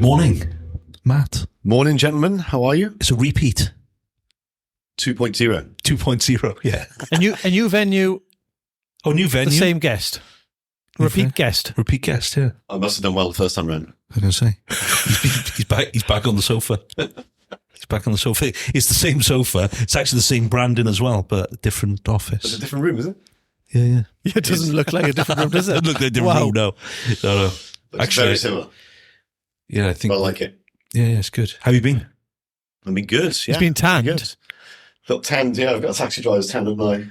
morning, Matt. Morning, gentlemen. How are you? It's a repeat. 2.0. 2.0, yeah. A new venue. Oh, new venue. The same guest. Repeat guest. Repeat guest, yeah. I must have done well the first time round. I was going to say. He's back on the sofa. He's back on the sofa. It's the same sofa. It's actually the same branding as well, but a different office. It's a different room, is it? Yeah. It doesn't look like a different room, does it? It doesn't look like a different room, no. It's Actually, very similar. Yeah, I think. But I like it. Yeah, it's good. How have you been? I've been good. Yeah. He's been tanned. Good. Got tanned, yeah. I've got a taxi driver's tan on my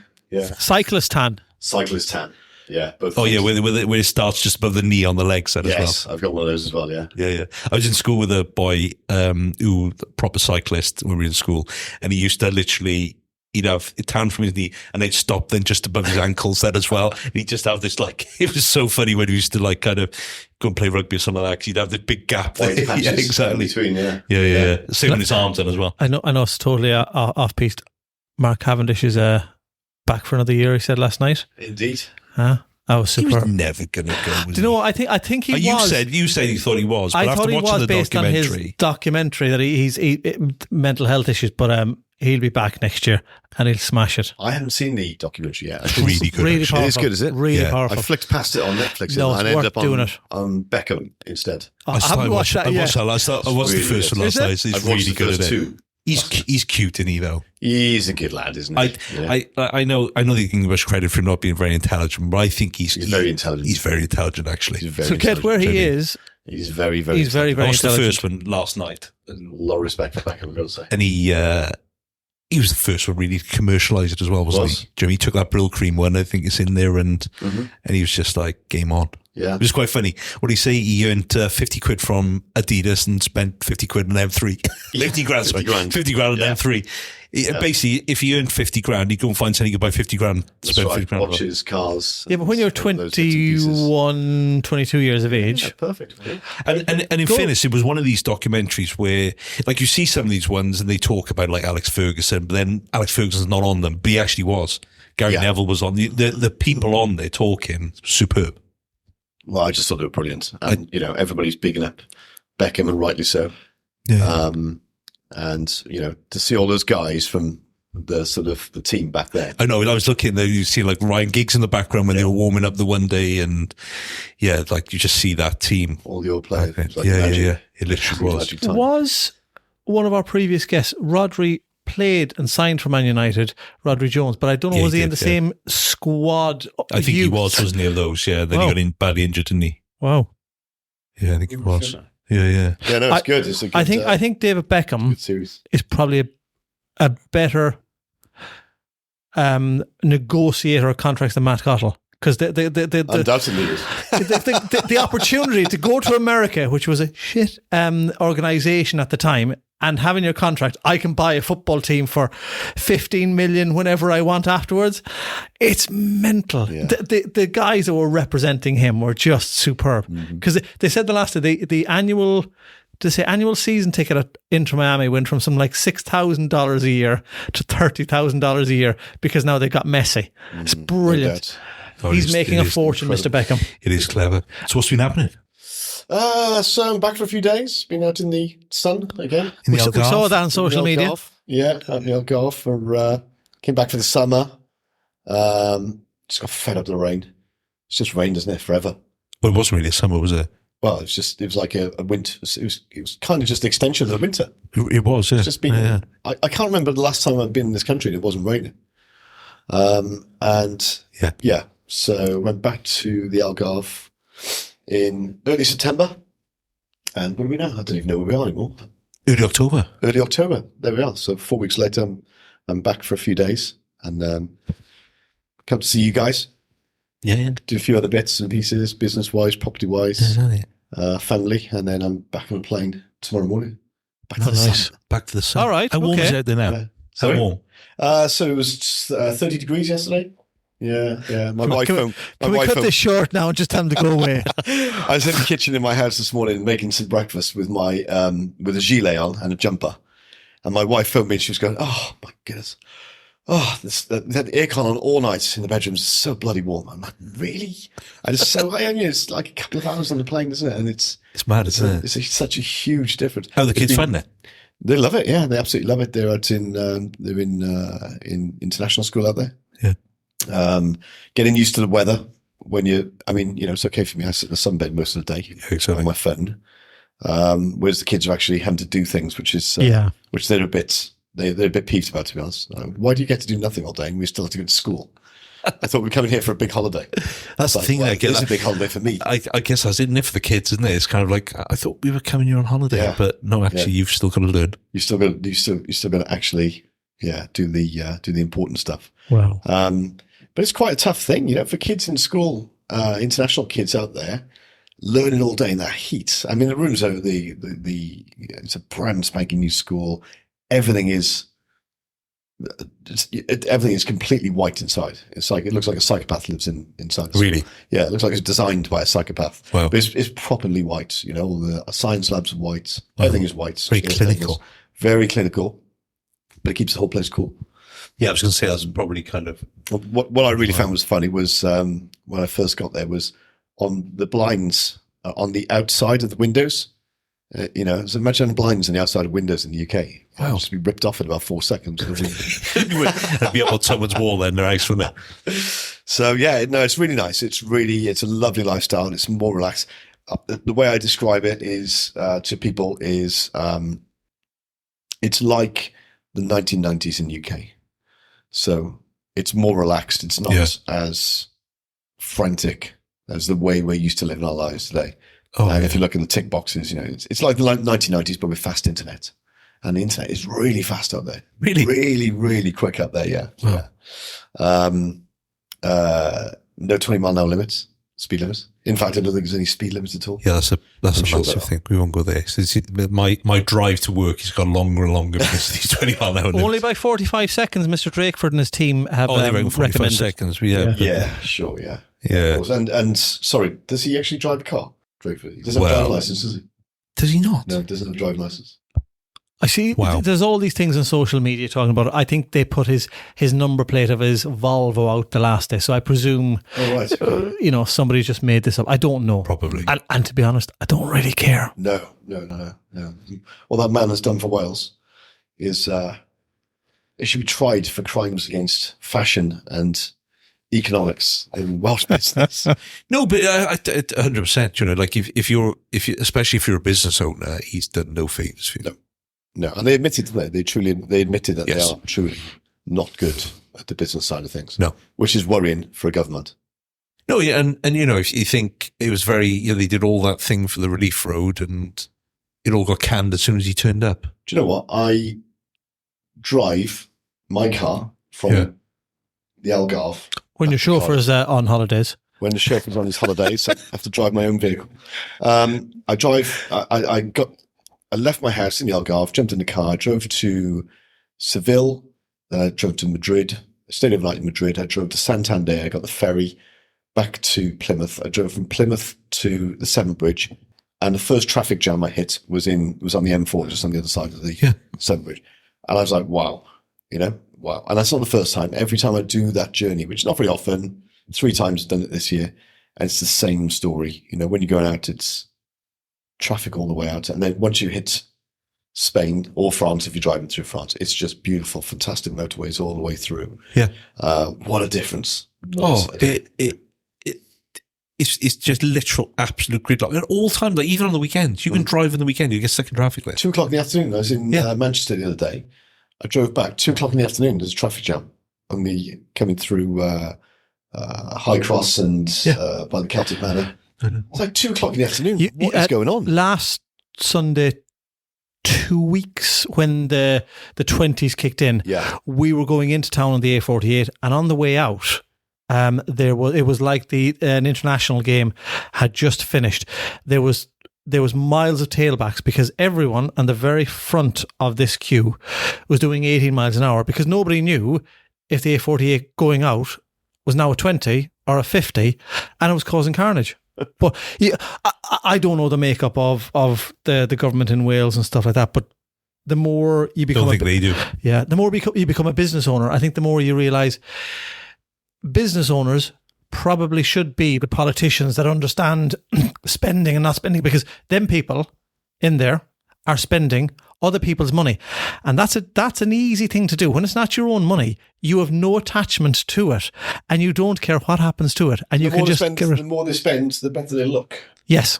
Cyclist tan. cyclist tan. Yeah. Both Oh, yeah, things. where it starts just above the knee on the leg side as well. Yes, I've got one of those as well, yeah. Yeah. I was in school with a boy who proper cyclist when we were in school, and he used to literally, he'd have a tan from his knee, and they'd stop then just above his ankles then as well. And he'd just have this it was so funny when he used to kind of go and play rugby or something like that, 'cause he'd have this big gap there. White patches Yeah, exactly. in between, yeah. Yeah. Same on his arms then as well. I know it's totally off-piste. Mark Cavendish is back for another year, he said last night. Indeed. Huh? I was He super. was never going to go. Do you know what? I think he was. You said you thought he was, but I after thought he watching was the based on his documentary that he's mental health issues, but he'll be back next year and he'll smash it. I haven't seen the documentary yet. It's really good. Really actually. powerful. It is good, is it? Really Yeah. powerful. I flicked past it on Netflix No, and it's I ended worth up doing it. on Beckham instead. I haven't watched that yet. I watched the Really first good. one last Is it? night. So he's I've watched really the good at first it. two. He's cute, isn't he, though? He's a good lad, isn't he? I know they can give us credit for him not being very intelligent, but I think he's very intelligent. He's very intelligent, actually. He's very So get where he intelligent. is. He's very, very He's very, I very watched the intelligent. first one last night, A lot of respect for Beckham, I've got to say. and he was the first one really to commercialise it as well, wasn't he? Jimmy took that Brill Cream one, I think it's in there, and he was just like, game on. Yeah. It was quite funny. What did he say? He earned 50 quid from Adidas and spent 50 quid on M3. 50 grand, sorry. 50 grand on M3. Basically, if he earned 50 grand, he'd go and find something he could buy 50 grand, That's spend right. 50 grand. Watches, cars. Yeah, but when you're those bits and pieces. 21, 22 years of age, Yeah, perfect. Yeah. And in fairness, it was one of these documentaries where, like, you see some of these ones and they talk about, like, Alex Ferguson, but then Alex Ferguson's not on them, but he actually was. Gary Neville was on. The people on there talking, superb. Well, I just thought they were brilliant. And, everybody's bigging up Beckham, and rightly so. Yeah. And, to see all those guys from the sort of the team back there. I know, I was looking there, you see like Ryan Giggs in the background when they were warming up the one day, and like you just see that team. All the old players. It was like Yeah. magic. It literally was. Magic time. was one of our previous guests, Rodri, played and signed for Man United, Rodri Jones, but I don't know, Yeah, was he he in did, the same squad? I think he was, wasn't he, of those? Yeah, then he got badly injured, didn't he? Wow. Yeah, I think he was. Yeah. Yeah, no, it's good. It's a good, I think David Beckham good series. is probably a better negotiator of contracts than Matt Cottle, because Undoubtedly is. the opportunity to go to America, which was a shit organisation at the time, and having your contract, I can buy a football team for 15 million whenever I want afterwards. It's mental. Yeah. The guys that were representing him were just superb, because they said the last day the annual season ticket at Inter Miami went from something like $6,000 a year to $30,000 a year, because now they've got Messi. It's brilliant. He's making a fortune, Mr. Beckham. It is clever. So what's been happening? So I'm back for a few days. Been out in the sun again. In We the Algarve? saw that on social media. Algarve. Yeah, out in the Algarve. Came back for the summer. Just got fed up with the rain. It's just rained, isn't it, forever? Well, it wasn't really a summer, was it? Well, it was like a winter. It was kind of just an extension of the winter. It was, yeah. It's just been. Yeah. I can't remember the last time I've been in this country and it wasn't raining. So went back to the Algarve in early September, and where are we now? I don't even know where we are anymore. Early October. Early October. There we are. So 4 weeks later, I'm back for a few days and come to see you guys. Yeah. Do a few other bits and pieces, business-wise, property-wise, family, and then I'm back on a plane tomorrow morning. Back to the sun. Back to the sun. All right, How warm okay. is it out there now? How Sorry? warm? So it was just, 30 degrees yesterday. Yeah. My wife Can we cut this short now and just tell him to go away? I was in the kitchen in my house this morning making some breakfast with my with a gilet on and a jumper, and my wife phoned me and she was going, "Oh my goodness, they had the aircon on all night in the bedrooms. It's so bloody warm." I'm like, "Really?" And it's so it's like a couple of hours on the plane, isn't it? And it's It's mad, isn't it? It's such a huge difference. How the kids find it? They love it. Yeah, they absolutely love it. They're out they're in international school out there. Yeah. Getting used to the weather when it's okay for me. I sit in the sunbed most of the day on my phone. Whereas the kids are actually having to do things, which they're a bit peeved about, to be honest. Why do you get to do nothing all day and we still have to go to school? I thought we were coming here for a big holiday. That's the thing. I get it's a big holiday for me. I guess that's it for the kids, isn't it? It's kind of like, I thought we were coming here on holiday, but no, actually, you've still got to learn. You still got to actually, do the important stuff. Wow. But it's quite a tough thing, for kids in school, international kids out there, learning all day in that heat. I mean, the rooms are it's a brand spanking new school. Everything is completely white inside. It looks like a psychopath lives inside. Really? Yeah, it looks like it's designed by a psychopath. Wow. But it's properly white. All the science labs are white. Everything is white. Very clinical. Very clinical. But it keeps the whole place cool. Yeah, I was going to say that's probably kind of... What I really found was funny was when I first got there was on the blinds on the outside of the windows. So imagine the blinds on the outside of windows in the UK. Wow. Just be ripped off in about 4 seconds. It'd be up on someone's wall then, their house, wouldn't it? So it's really nice. It's a lovely lifestyle and it's more relaxed. The way I describe it is to people is it's like the 1990s in the UK. So it's more relaxed. It's not as frantic as the way we're used to living our lives today. If you look at the tick boxes, it's like the 1990s, but with fast internet. And the internet is really fast up there. Really? Really, really quick up there, yeah. Wow. No 20-mile-an-hour limits, speed limits. In fact, I don't think there's any speed limits at all. Yeah, that's a massive thing. We won't go there. So my drive to work has got longer and longer because of these 20-mile-an-hour limits. Only by 45 seconds, Mr. Drakeford and his team have they reckon 45 recommended. seconds. Yeah, sure, yeah. Yeah. And sorry, does he actually drive a car? He doesn't have a driving license, does he? Does he not? No, he doesn't have a driving license. I see. Wow. There's all these things on social media talking about it. I think they put his number plate of his Volvo out the last day. So I presume, somebody just made this up. I don't know. Probably. And to be honest, I don't really care. No. What that man has done for Wales is it should be tried for crimes against fashion and economics in Welsh business. No, but 100%. Especially if you're a business owner, he's done no favors for you. No, and they admitted, didn't they? They admitted that they are truly not good at the business side of things. No, which is worrying for a government. No, yeah, and if you think it was very, they did all that thing for the relief road, and it all got canned as soon as he turned up. Do you know what? I drive my car from the Algarve. When your chauffeur's on holidays. When the chauffeur's on his holidays, I have to drive my own vehicle. I left my house in the Algarve, jumped in the car, drove to Seville, then I drove to Madrid. I stayed overnight in Madrid. I drove to Santander. I got the ferry back to Plymouth. I drove from Plymouth to the Severn Bridge, and the first traffic jam I hit was on the M4, just on the other side of the Severn Bridge. And I was like, wow. Wow. And that's not the first time. Every time I do that journey, which is not very often, 3 times I've done it this year, and it's the same story. When you're going out, it's traffic all the way out. And then once you hit Spain or France, if you're driving through France, it's just beautiful, fantastic motorways all the way through. Yeah. What a difference. It's just literal absolute gridlock at all times. Like even on the weekends, you can drive on the weekend, you get stuck in traffic there. 2:00 in the afternoon. I was in Manchester the other day. I drove back 2:00 in the afternoon. There's a traffic jam on the coming through High Cross and by the Celtic Manor. It's like 2:00 in the afternoon. What is going on? Last Sunday, 2 weeks when the 20s kicked in, we were going into town on the A48, and on the way out, it was like an international game had just finished. There was miles of tailbacks because everyone on the very front of this queue was doing 18 miles an hour because nobody knew if the A48 going out was now a 20 or a 50, and it was causing carnage. But I don't know the makeup of the government in Wales and stuff like that. But the more you become, they do. Yeah, the more you become a business owner, I think the more you realise business owners probably should be the politicians that understand spending and not spending, because them people in there are spending other people's money. And that's an easy thing to do. When it's not your own money, you have no attachment to it and you don't care what happens to it. And you can just the more they spend, the better they look. Yes.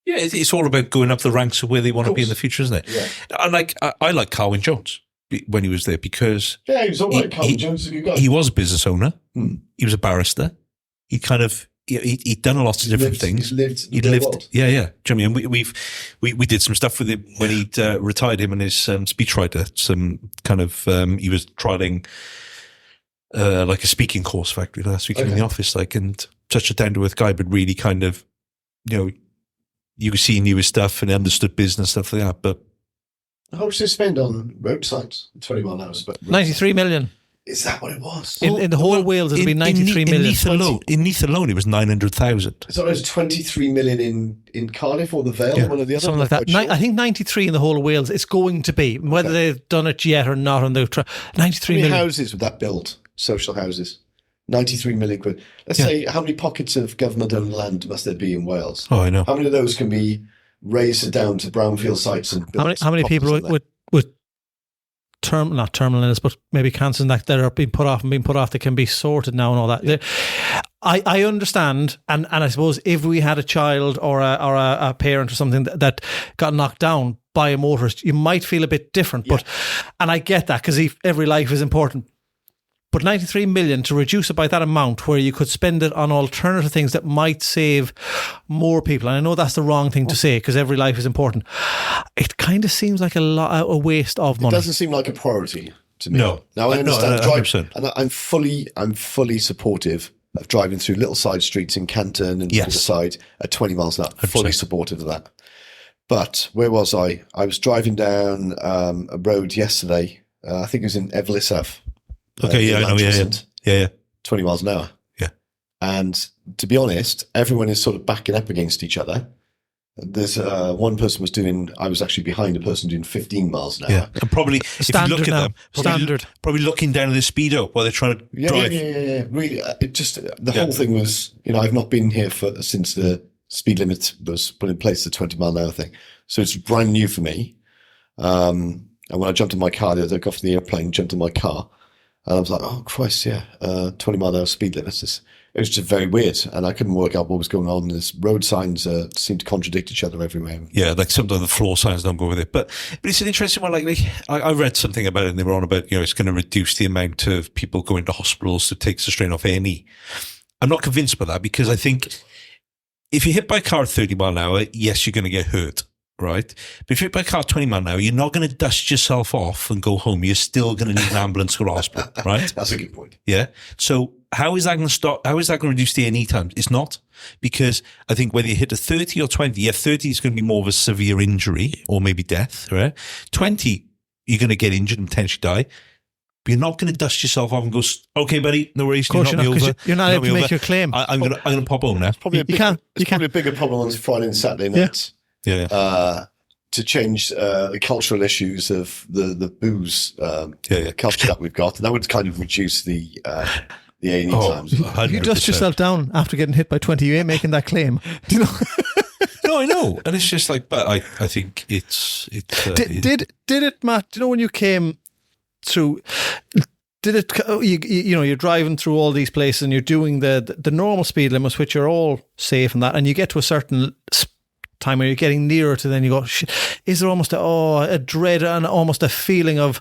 Yeah, it's all about going up the ranks of where they want to be in the future, isn't it? Yeah. And I like Carwyn Jones when he was there, because he was all right. Carwyn Jones is a good guy. He was a business owner. He was a barrister. He kind of he'd done a lot of different things. He'd lived. Yeah, yeah. Do you know what I mean? We did some stuff with him when he'd retired, him and his speechwriter. Some kind of he was trialing like a speaking course factory last week in the office, and such a down to earth guy, but really kind of, you could see he knew his stuff and understood business, stuff like that. But how much did they spend on road signs? 21 hours, but 93 million. Is that what it was? In the whole Wales, it'll be 93 million. In Neath alone, it was 900,000. So it was 23 million in Cardiff or the Vale, one or the other. Something like that. Sure. I think 93 in the whole of Wales. It's going to be, whether they've done it yet or not. On the 93 million. How many houses would that build? Social houses. 93 million quid. Let's say, how many pockets of government-owned land must there be in Wales? Oh, I know. How many of those can be raised down to brownfield sites and built? How many people with not terminal illness, but maybe cancer that are being put off that can be sorted now and all that. Yeah. I understand, and I suppose if we had a child or a parent or something that got knocked down by a motorist, you might feel a bit different. But and I get that, because every life is important. But 93 million, to reduce it by that amount, where you could spend it on alternative things that might save more people. And I know that's the wrong thing to say, because every life is important. It kind of seems like a waste of money. It doesn't seem like a priority to me. No. Now I understand driving, 100%. and I'm fully supportive of driving through little side streets in Canton and the other side at 20 miles an hour. 100%. Fully supportive of that. But where was I? I was driving down a road yesterday. I think it was in Evelyssav. Okay, I know, yeah. 20 miles an hour. Yeah. And to be honest, everyone is sort of backing up against each other. There's one person I was actually behind a person doing 15 miles an hour. Yeah, and probably, if you look at them, probably looking down at the speedo while they're trying to drive. Yeah. Really, it just, the whole thing was, I've not been here since the speed limit was put in place, the 20 mile an hour thing. So it's brand new for me. And when I jumped in my car, I got off the airplane, jumped in my car, and I was like, oh, Christ, 20 mile an hour speed limit. It was just very weird, and I couldn't work out what was going on. There's road signs seem to contradict each other everywhere. Yeah, like sometimes the floor signs don't go with it. But it's an interesting one. Like I read something about it, and they were on about, it's going to reduce the amount of people going to hospitals to take the strain off A&E. I'm not convinced by that, because I think if you're hit by a car at 30 mile an hour, yes, you're going to get hurt. Right. But if you're hit by a car at 20 mile an hour, you're not going to dust yourself off and go home. You're still going to need an ambulance to go to hospital. Right. That's a good point. Yeah. So how is that going to stop? How is that going to reduce the A&E times? It's not, because I think whether you hit a 30 or 20, 30 is going to be more of a severe injury or maybe death. Right. 20, you're going to get injured and potentially die. But you're not going to dust yourself off and go, okay, buddy, no worries. Of course you're not, you're not able to make your claim. I'm going to pop home now. It's probably a bigger problem on Friday and Saturday nights. Yeah. To change the cultural issues of the booze culture that we've got, and that would kind of reduce the A&E times. 100%. You dust yourself down after getting hit by 20. You ain't making that claim. Do you know? No, I know, and it's just like, but I think it's. Did it, Matt? Do you know when you came through? Did it? You're driving through all these places, and you're doing the normal speed limits, which are all safe and that, and you get to a certain time where you're getting nearer to, then you go, is there almost a dread and almost a feeling of,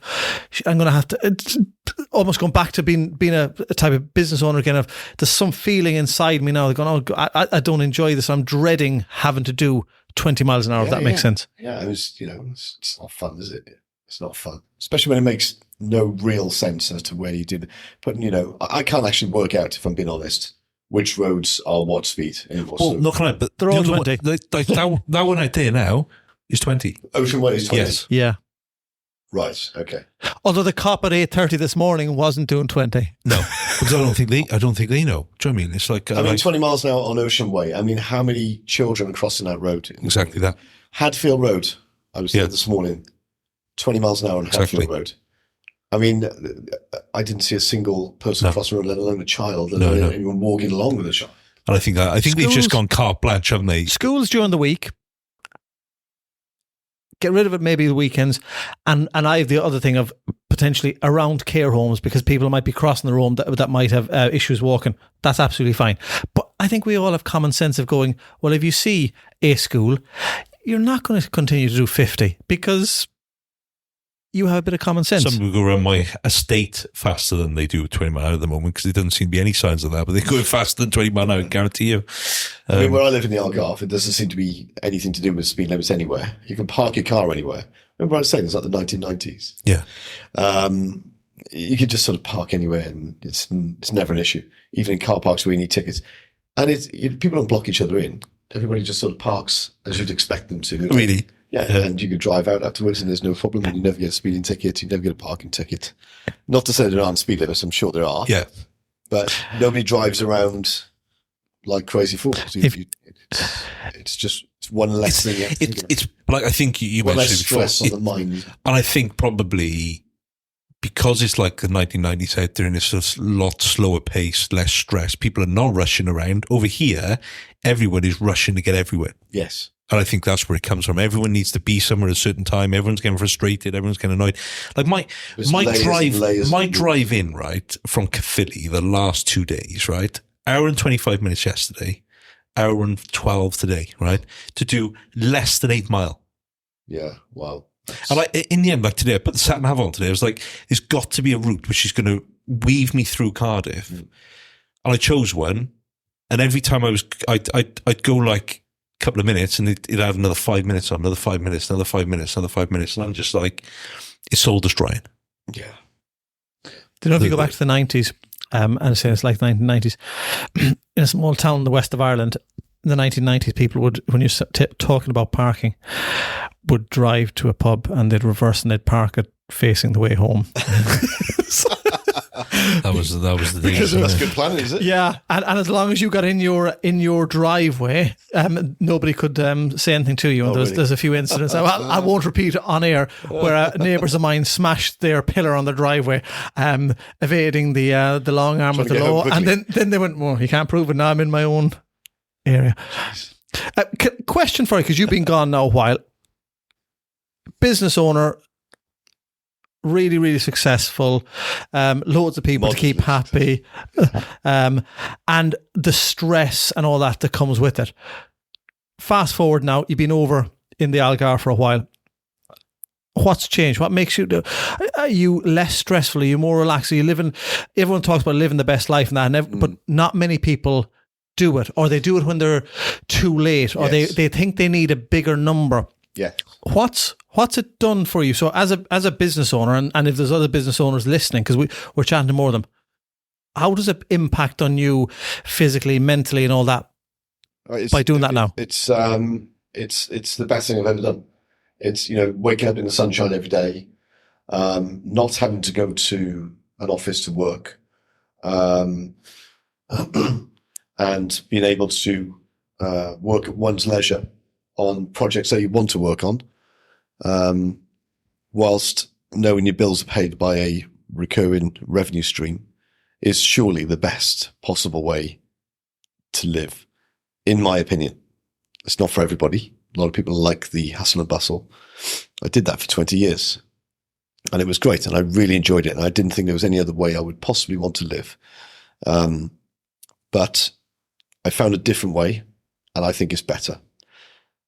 I'm going to have to, almost going back to being a type of business owner again, of there's some feeling inside me now, going, I don't enjoy this, I'm dreading having to do 20 miles an hour, if that makes sense. Yeah, it was, it's not fun, is it? It's not fun, especially when it makes no real sense as to where you did. But, I can't actually work out, if I'm being honest, which roads are what speed. Not right, but they're all 20. That one out there now is 20. Ocean Way is 20. Yes. Yeah. Right. Okay. Although the cop at 8:30 this morning wasn't doing 20. No, because I don't think they know. Do you know what I mean? It's like 20 miles an hour on Ocean Way. I mean, how many children are crossing that road? Exactly that. Hadfield Road. I was there this morning. 20 miles an hour on Hadfield Road. I mean, I didn't see a single person crossing the road, let alone a child, let alone anyone walking along with a child. And I think they've just gone carte blanche, haven't they? Schools during the week, get rid of it maybe the weekends, and I have the other thing of potentially around care homes, because people might be crossing the road that might have issues walking. That's absolutely fine. But I think we all have common sense of going, well, if you see a school, you're not going to continue to do 50 because you have a bit of common sense. Some people go around my estate faster than they do 20 mile an hour at the moment, because there doesn't seem to be any signs of that, but they're going faster than 20 mile an hour, I guarantee you. I mean, where I live in the Algarve, it doesn't seem to be anything to do with speed limits anywhere. You can park your car anywhere. Remember what I was saying? It's like the 1990s. Yeah. You can just sort of park anywhere, and it's never an issue, even in car parks where you need tickets. And people don't block each other in. Everybody just sort of parks as you'd expect them to. Really? Yeah, and you could drive out afterwards and there's no problem, and you never get a speeding ticket, you never get a parking ticket. Not to say there aren't speed limits, I'm sure there are. Yeah. But nobody drives around like crazy fools. It's one less thing. It's like, I think you one mentioned less stress on the mind. And I think probably because it's like the 1990s out there and it's a lot slower pace, less stress, people are not rushing around. Over here, everyone is rushing to get everywhere. Yes. And I think that's where it comes from. Everyone needs to be somewhere at a certain time. Everyone's getting frustrated. Everyone's getting annoyed. Like my drive in, right, from Caerphilly the last 2 days, right? Hour and 25 minutes yesterday, hour and 12 today, right? To do less than 8 mile. Yeah. Wow. And in the end, like today, I put the sat nav on today. I was like, there's got to be a route which is going to weave me through Cardiff. And I chose one. And every time I'd go like a couple of minutes, and it'd have another 5 minutes on, another 5 minutes, another 5 minutes, another 5 minutes. And I'm just like, it's soul destroying. Yeah. Do you know, if you go back to the 90s, and say it's like the 1990s, in a small town in the west of Ireland, in the 1990s, people would, when you're talking about parking, would drive to a pub and they'd reverse and they'd park it facing the way home. That was the thing. Because that's good planning, is it? Yeah, and as long as you got in your driveway, nobody could say anything to you. And there's a few incidents. I won't repeat it on air, where neighbours of mine smashed their pillar on the driveway, evading the long arm of the law. And then they went, well, you can't prove it now. I'm in my own area. Question for you, because you've been gone now a while. Business owner, really, really successful, loads of people to keep happy, and the stress and all that comes with it. Fast forward now, you've been over in the Algarve for a while. What's changed? What makes you? Are you less stressful? Are you more relaxed? Are you living? Everyone talks about living the best life and that, but not many people do it, or they do it when they're too late, or they think they need a bigger number. Yeah. What's it done for you? So as a business owner, and if there's other business owners listening, because we're chatting to more of them, how does it impact on you physically, mentally, and all that by doing that now? It's the best thing I've ever done. It's, waking up in the sunshine every day, not having to go to an office to work, and being able to work at one's leisure on projects that you want to work on, whilst knowing your bills are paid by a recurring revenue stream, is surely the best possible way to live, in my opinion. It's not for everybody. A lot of people like the hustle and bustle. I did that for 20 years, and it was great, and I really enjoyed it, and I didn't think there was any other way I would possibly want to live. But I found a different way, and I think it's better.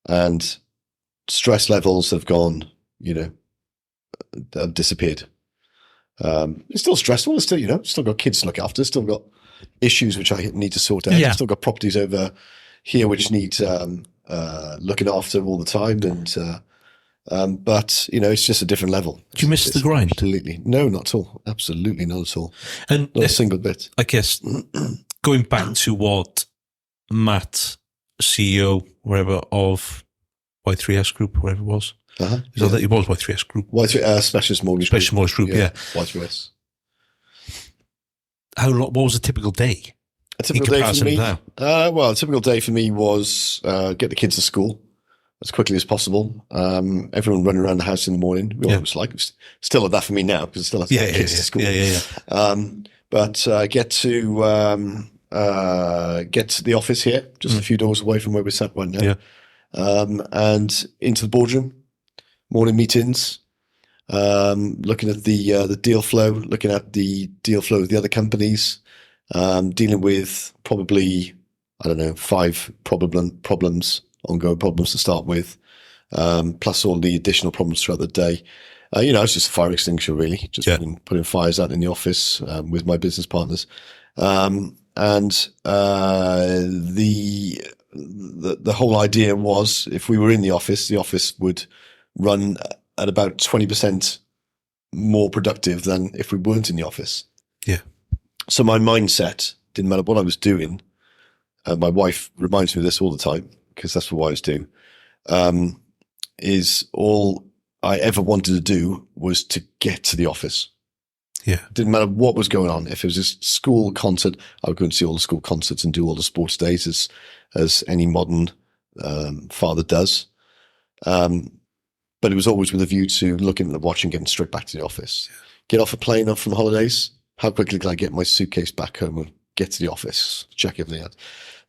And stress levels have gone, have disappeared. It's still stressful. It's still, still got kids to look after. Still got issues which I need to sort out. Yeah. Still got properties over here which need looking after all the time. And but it's just a different level. Do you miss the grind? Absolutely, no, not at all. Absolutely not at all. And not a single bit. I guess going back to what Matt, CEO, wherever, of Y3S Group, whatever it was. Uh-huh. So that it was Y3S Group. Y3 Specialist Mortgage Group. Yeah. Y3S. What was a typical day? A typical day for me. A typical day for me was get the kids to school, as quickly as possible. Everyone running around the house in the morning. We always like it. Still at that for me now because I still have to get kids to school. But get to the office here, just a few doors away from where we're sat right now. And into the boardroom, morning meetings, looking at the deal flow, looking at the deal flow of the other companies, dealing with probably, 5 problems, ongoing problems to start with, plus all the additional problems throughout the day. It's just a fire extinguisher, really, just putting fires out in the office with my business partners. The whole idea was, if we were in the office would run at about 20% more productive than if we weren't in the office. Yeah. So my mindset, didn't matter what I was doing. My wife reminds me of this all the time because that's what wives do. Is all I ever wanted to do was to get to the office. Yeah. Didn't matter what was going on. If it was a school concert, I would go and see all the school concerts and do all the sports days as any modern father does. But it was always with a view to looking at the watch and getting straight back to the office. Get off a plane off from holidays. How quickly can I get my suitcase back home and get to the office, check everything out?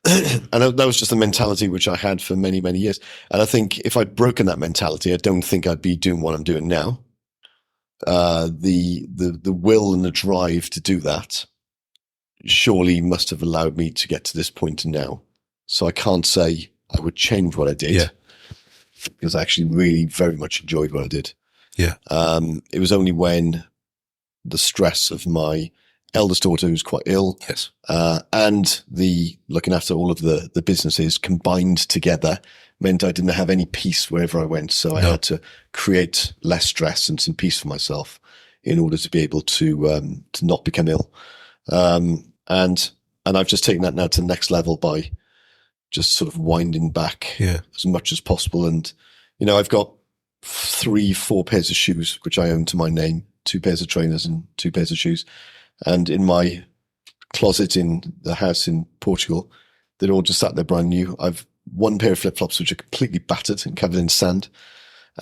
And that was just a mentality which I had for many, many years. And I think if I'd broken that mentality, I don't think I'd be doing what I'm doing now. The will and the drive to do that surely must have allowed me to get to this point now. So I can't say I would change what I did because I actually really very much enjoyed what I did. Yeah. It was only when the stress of my eldest daughter, who's quite ill, and the looking after all of the businesses combined together meant I didn't have any peace wherever I went. So I had to create less stress and some peace for myself in order to be able to not become ill. And I've just taken that now to the next level by just sort of winding back as much as possible. And, I've got 3-4 pairs of shoes, which I own to my name, 2 pairs of trainers and 2 pairs of shoes. And in my closet in the house in Portugal, they're all just sat there brand new. I've 1 pair of flip-flops, which are completely battered and covered in sand,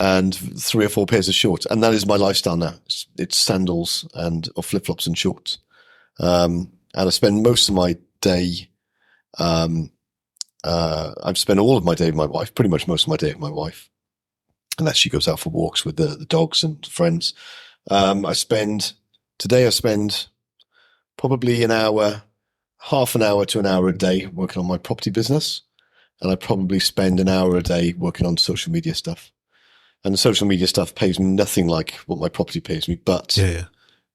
and 3 or 4 pairs of shorts. And that is my lifestyle now. It's sandals or flip-flops and shorts. And I spend most of my day, I've spent all of my day with my wife, pretty much most of my day with my wife, unless she goes out for walks with the dogs and friends. I spend probably half an hour to an hour a day working on my property business. And I probably spend an hour a day working on social media stuff. And the social media stuff pays me nothing like what my property pays me, but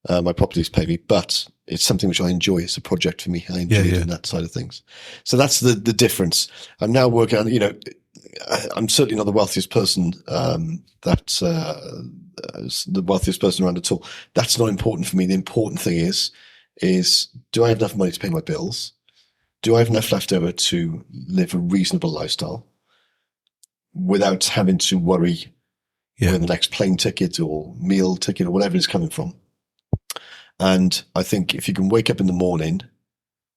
my properties pay me, but it's something which I enjoy. It's a project for me. I enjoy doing that side of things. So that's the difference. I'm now working on, I'm certainly not the wealthiest person, the wealthiest person around at all. That's not important for me. The important thing is do I have enough money to pay my bills? Do I have enough left over to live a reasonable lifestyle without having to worry where the next plane ticket or meal ticket or whatever is coming from? And I think if you can wake up in the morning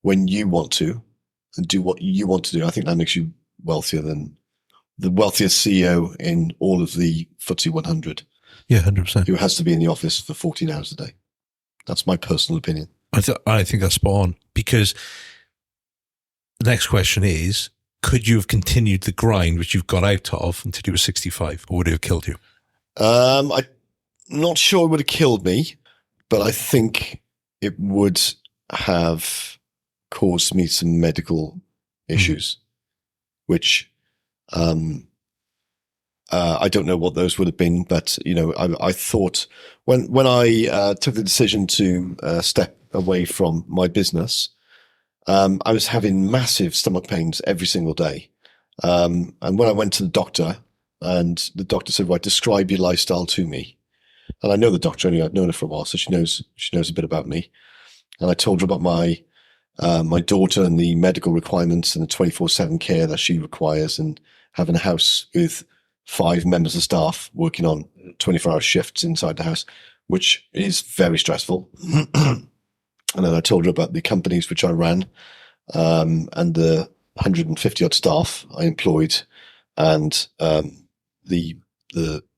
when you want to and do what you want to do, I think that makes you wealthier than the wealthiest CEO in all of the FTSE 100. Yeah, 100%. Who has to be in the office for 14 hours a day. That's my personal opinion. I think that's spot on, because the next question is, could you have continued the grind which you've got out of until you were 65, or would it have killed you? I'm not sure it would have killed me, but I think it would have caused me some medical issues, which I don't know what those would have been, but I thought when I took the decision to step away from my business, I was having massive stomach pains every single day. And when I went to the doctor, and the doctor said, "Right, describe your lifestyle to me." And I know the doctor, I'd known her for a while, so she knows a bit about me. And I told her about my daughter and the medical requirements and the 24/7 care that she requires, and having a house with 5 members of staff working on 24-hour shifts inside the house, which is very stressful. And then I told her about the companies which I ran, and the 150 odd staff I employed and the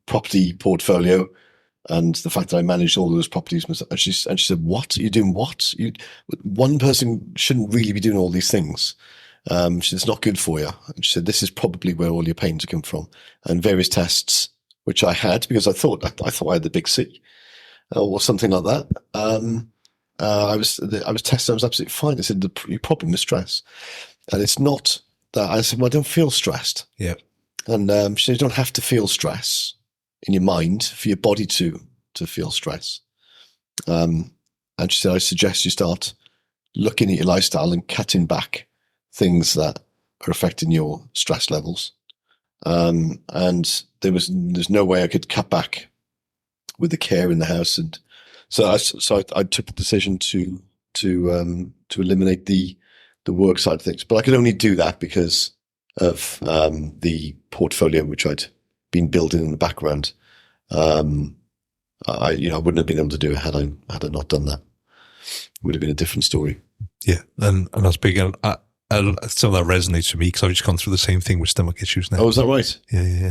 property portfolio, and the fact that I managed all those properties. And she said, "What? You're doing what? One person shouldn't really be doing all these things. She said, it's not good for you." And she said, "This is probably where all your pains come from." And various tests, which I had because I thought I had the big C or something like that. I was tested. I was absolutely fine. They said, "Your problem is stress," and it's not that. I said, "Well, I don't feel stressed." Yeah. And she said, "You don't have to feel stress in your mind for your body to feel stress." And she said, "I suggest you start looking at your lifestyle and cutting back things that are affecting your stress levels." And there's no way I could cut back with the care in the house, and so I took the decision to eliminate the work side of things. But I could only do that because of the portfolio which I'd been building in the background. I wouldn't have been able to do it had I not done that. It would have been a different story. Yeah, and that's big. And some of that resonates with me because I've just gone through the same thing with stomach issues now. Oh, is that right?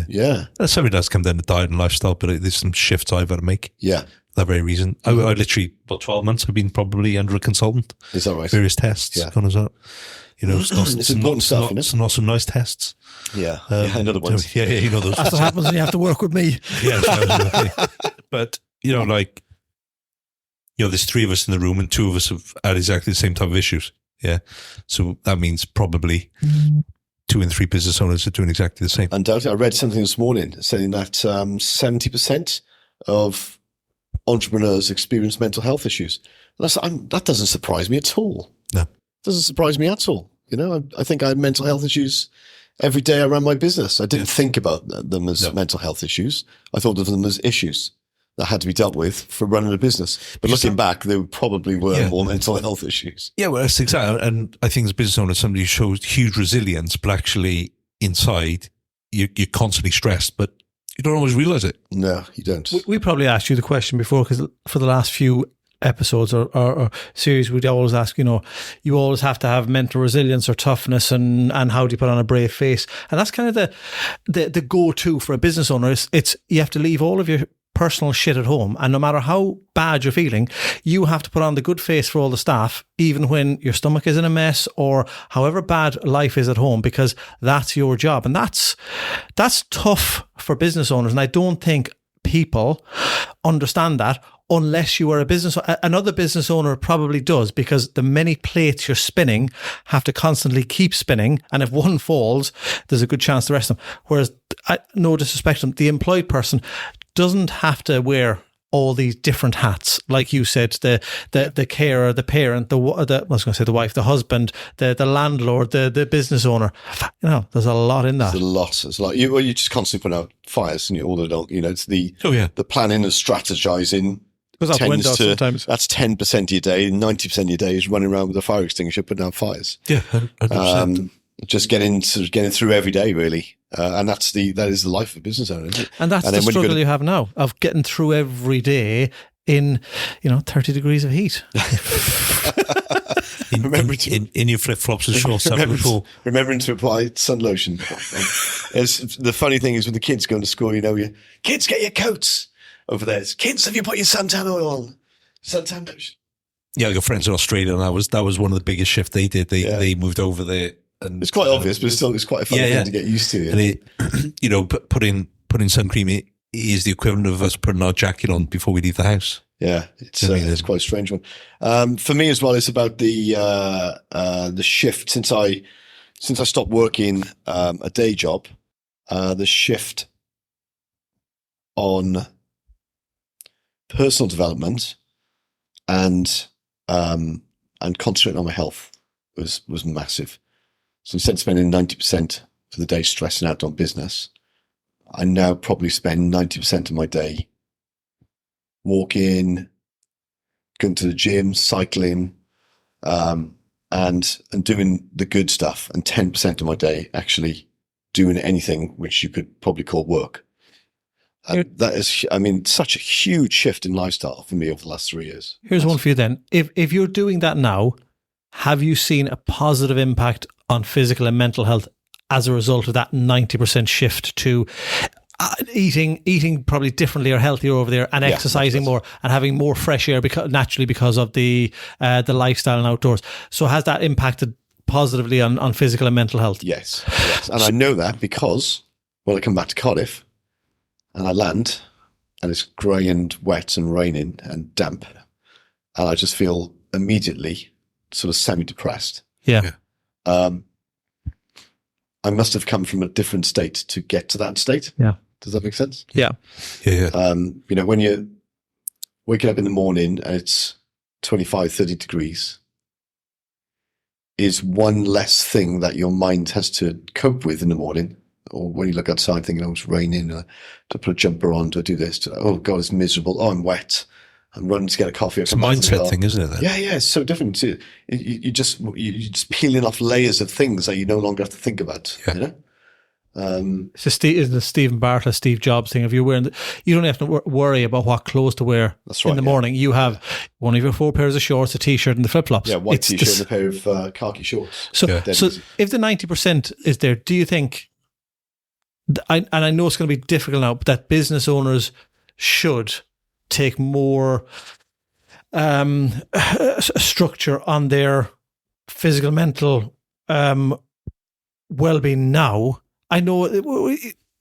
Yeah. Something that's come down to diet and lifestyle, but there's some shifts I've had to make. Yeah. For that very reason. I literally, about 12 months, I've been probably under a consultant. Is that right? Various tests. Yeah. Gone as that. It's important stuff, isn't it? Some not some nice tests. Yeah. Another one. Yeah, you know those. That's what happens when you have to work with me. Yeah. But, there's 3 of us in the room and 2 of us have had exactly the same type of issues. Yeah. So that means probably 2 in 3 business owners are doing exactly the same. Undoubtedly. I read something this morning saying that 70% of entrepreneurs experience mental health issues. That doesn't surprise me at all. No. It doesn't surprise me at all. I think I had mental health issues every day I ran my business. I didn't think about them as mental health issues. I thought of them as issues that had to be dealt with for running a business. But looking back, there probably were more mental health issues. Yeah, well, that's exactly. And I think as a business owner, somebody who shows huge resilience, but actually inside, you're constantly stressed, but you don't always realize it. No, you don't. We probably asked you the question before, because for the last few episodes or series, we'd always ask, you always have to have mental resilience or toughness, and how do you put on a brave face? And that's kind of the go-to for a business owner. It's you have to leave all of your personal shit at home, and no matter how bad you're feeling, you have to put on the good face for all the staff, even when your stomach is in a mess or however bad life is at home, because that's your job. And that's tough for business owners, and I don't think people understand that unless you are a business. Another business owner probably does, because the many plates you're spinning have to constantly keep spinning, and if one falls, there's a good chance the rest of them. Whereas, no disrespect to them, the employed person doesn't have to wear all these different hats, like you said, the carer, the parent, I was going to say the wife, the husband, the landlord, the business owner. There's a lot in that. There's a lot. You just constantly put out fires, and it's the planning and strategizing. Goes out the window sometimes. That's 10% of your day. 90% of your day is running around with a fire extinguisher, putting out fires. Yeah, 100%. Just getting through every day, really, and that is the life of a business owner, isn't it? And that's the struggle you have now of getting through every day in 30 degrees of heat. in your flip flops and shorts. Remembering to apply sun lotion. The funny thing is, when the kids go to school, kids, get your coats over there. Kids, have you put your suntan oil on? Suntan lotion. Yeah, I got friends in Australia, and that was one of the biggest shifts they did. They moved over there. And it's quite obvious, but it's quite a fun thing to get used to. And putting sun cream is the equivalent of us putting our jacket on before we leave the house. Yeah, it's quite a strange one. For me as well, it's about the shift since I stopped working a day job. The shift on personal development and concentrating on my health was massive. So instead of spending 90% of the day stressing out on business, I now probably spend 90% of my day walking, going to the gym, cycling, and doing the good stuff, and 10% of my day actually doing anything which you could probably call work. And that is, such a huge shift in lifestyle for me over the last 3 years. Here's one for you then. If you're doing that now, have you seen a positive impact on physical and mental health as a result of that 90% shift to eating probably differently or healthier over there, and exercising more and having more fresh air because of the lifestyle and outdoors. So has that impacted positively on physical and mental health? Yes. And I know that because when I come back to Cardiff and I land and it's grey and wet and raining and damp, and I just feel immediately sort of semi-depressed. Yeah. I must have come from a different state to get to that state. Yeah. Does that make sense? Yeah. When you're waking up in the morning and it's 25, 30 degrees, is one less thing that your mind has to cope with in the morning. Or when you look outside thinking, oh, it's raining, to put a jumper on, to do this, oh God, it's miserable, oh, I'm wet, I'm running to get a coffee. It's a mindset thing, isn't it? Then? Yeah, it's so different. You're just peeling off layers of things that you no longer have to think about. Yeah. You know? It's the Stephen Bartlett, Steve Jobs thing. If you're wearing, you don't have to worry about what clothes to wear in the morning. You have one of your 4 pairs of shorts, a t-shirt, and the flip flops. Yeah, white t-shirt and a pair of khaki shorts. So if the 90% is there, do you think? And I know it's going to be difficult now, but that business owners should take more structure on their physical, mental well-being now. I know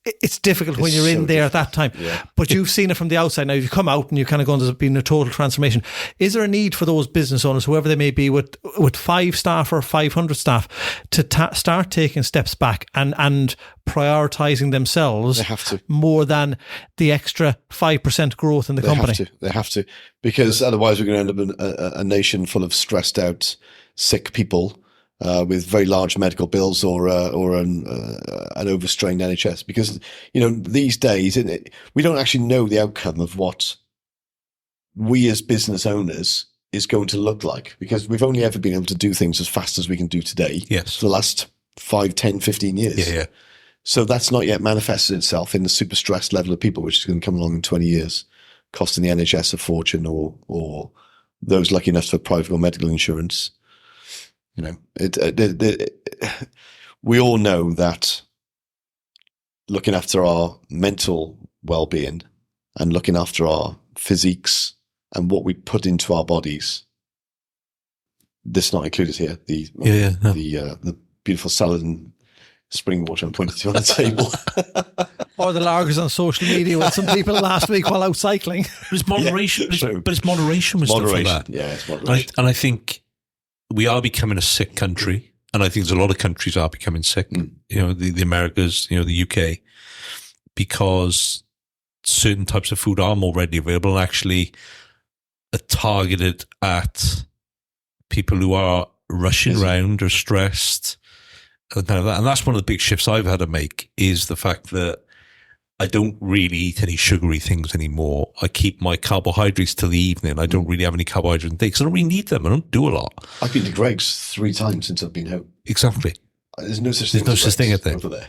it's difficult when you're in there at that time, but you've seen it from the outside. Now you've come out and you kind of gone, there's been a total transformation. Is there a need for those business owners, whoever they may be, with 5 staff or 500 staff, to start taking steps back and prioritising themselves more than the extra 5% growth in the company? They have to, because otherwise we're going to end up in a nation full of stressed out, sick people. With very large medical bills or an overstrained NHS, because these days we don't actually know the outcome of what we as business owners is going to look like, because we've only ever been able to do things as fast as we can do today. Yes, for the last 5, 10, 15 years. Yeah. So that's not yet manifested itself in the super stressed level of people, which is going to come along in 20 years, costing the NHS a fortune, or those lucky enough to have private or medical insurance. We all know that looking after our mental well-being and looking after our physiques and what we put into our bodies, this not included here, the beautiful salad and spring water I'm pointing to on the table. Or the lagers on social media with some people last week while out cycling. It's moderation, but it's moderation with stuff like that. Yeah, it's moderation. And I think we are becoming a sick country, and I think there's a lot of countries are becoming sick. The Americas, the UK, because certain types of food are more readily available and actually are targeted at people who are rushing around or stressed. And that's one of the big shifts I've had to make, is the fact that I don't really eat any sugary things anymore. I keep my carbohydrates till the evening. I don't really have any carbohydrates in the day because I don't really need them. I don't do a lot. I've been to Greg's 3 times since I've been home. Exactly. There's no such thing as over there.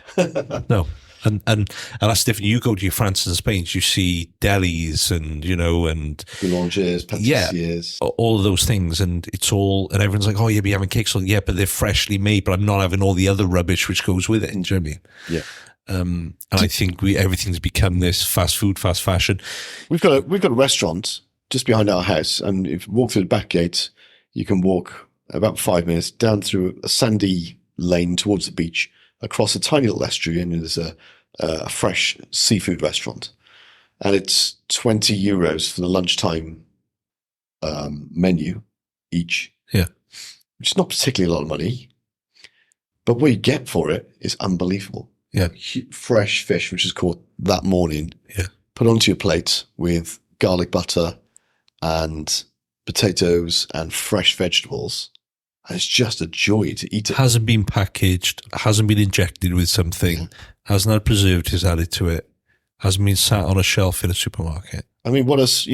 No. And that's different. You go to your France and Spain, you see delis and boulangers, pâtissiers, all of those things, and it's all, and everyone's like, oh, you'll be having cakes. So, yeah, but they're freshly made, but I'm not having all the other rubbish which goes with it. Do you know what I mean? Yeah. And I think everything's become this fast food, fast fashion. We've got a restaurant just behind our house, and if you walk through the back gate, you can walk about 5 minutes down through a sandy lane towards the beach, across a tiny little estuary, and there's a fresh seafood restaurant, and it's €20 for the lunchtime menu each. Yeah, which is not particularly a lot of money, but what you get for it is unbelievable. Yeah, fresh fish, which is caught that morning. Yeah, put onto your plate with garlic butter and potatoes and fresh vegetables. And it's just a joy to eat it. Hasn't been packaged, hasn't been injected with something, hasn't had preservatives added to it, hasn't been sat on a shelf in a supermarket. I mean, what is,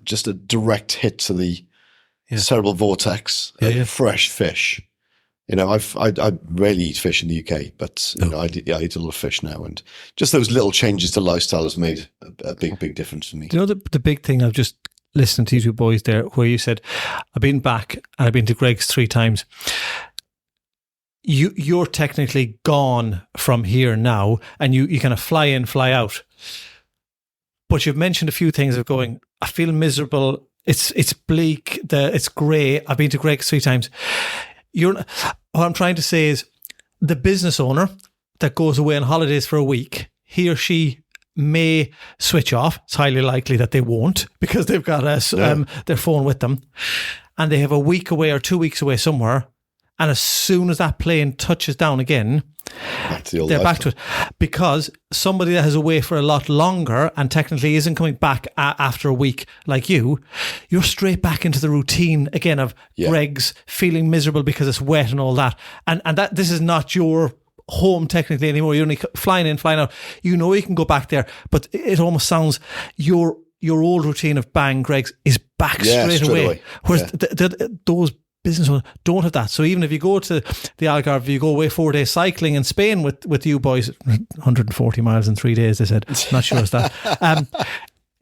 just a direct hit to the cerebral vortex of fresh fish. I rarely eat fish in the UK, but I eat a lot of fish now, and just those little changes to lifestyle has made a big difference for me. Do you know the big thing I've just listened to you two boys there, where you said, I've been back and I've been to Greg's 3 times. you're technically gone from here now, and you kind of fly in, fly out. But you've mentioned a few things of going, I feel miserable. It's bleak. It's grey. I've been to Greg's 3 times. What I'm trying to say is the business owner that goes away on holidays for a week, he or she may switch off. It's highly likely that they won't, because they've got their phone with them, and they have a week away or 2 weeks away somewhere. And as soon as that plane touches down again, they're back to it. Because somebody that is away for a lot longer and technically isn't coming back after a week like you're straight back into the routine again of Greg's feeling miserable because it's wet and all that. And that this is not your home technically anymore. You're only flying in, flying out. You know you can go back there, but it almost sounds your old routine of bang, Greg's is back straight away. Whereas those business owners don't have that. So even if you go to the Algarve, if you go away 4 days cycling in Spain with you boys, 140 miles in 3 days, they said. Not sure it's that.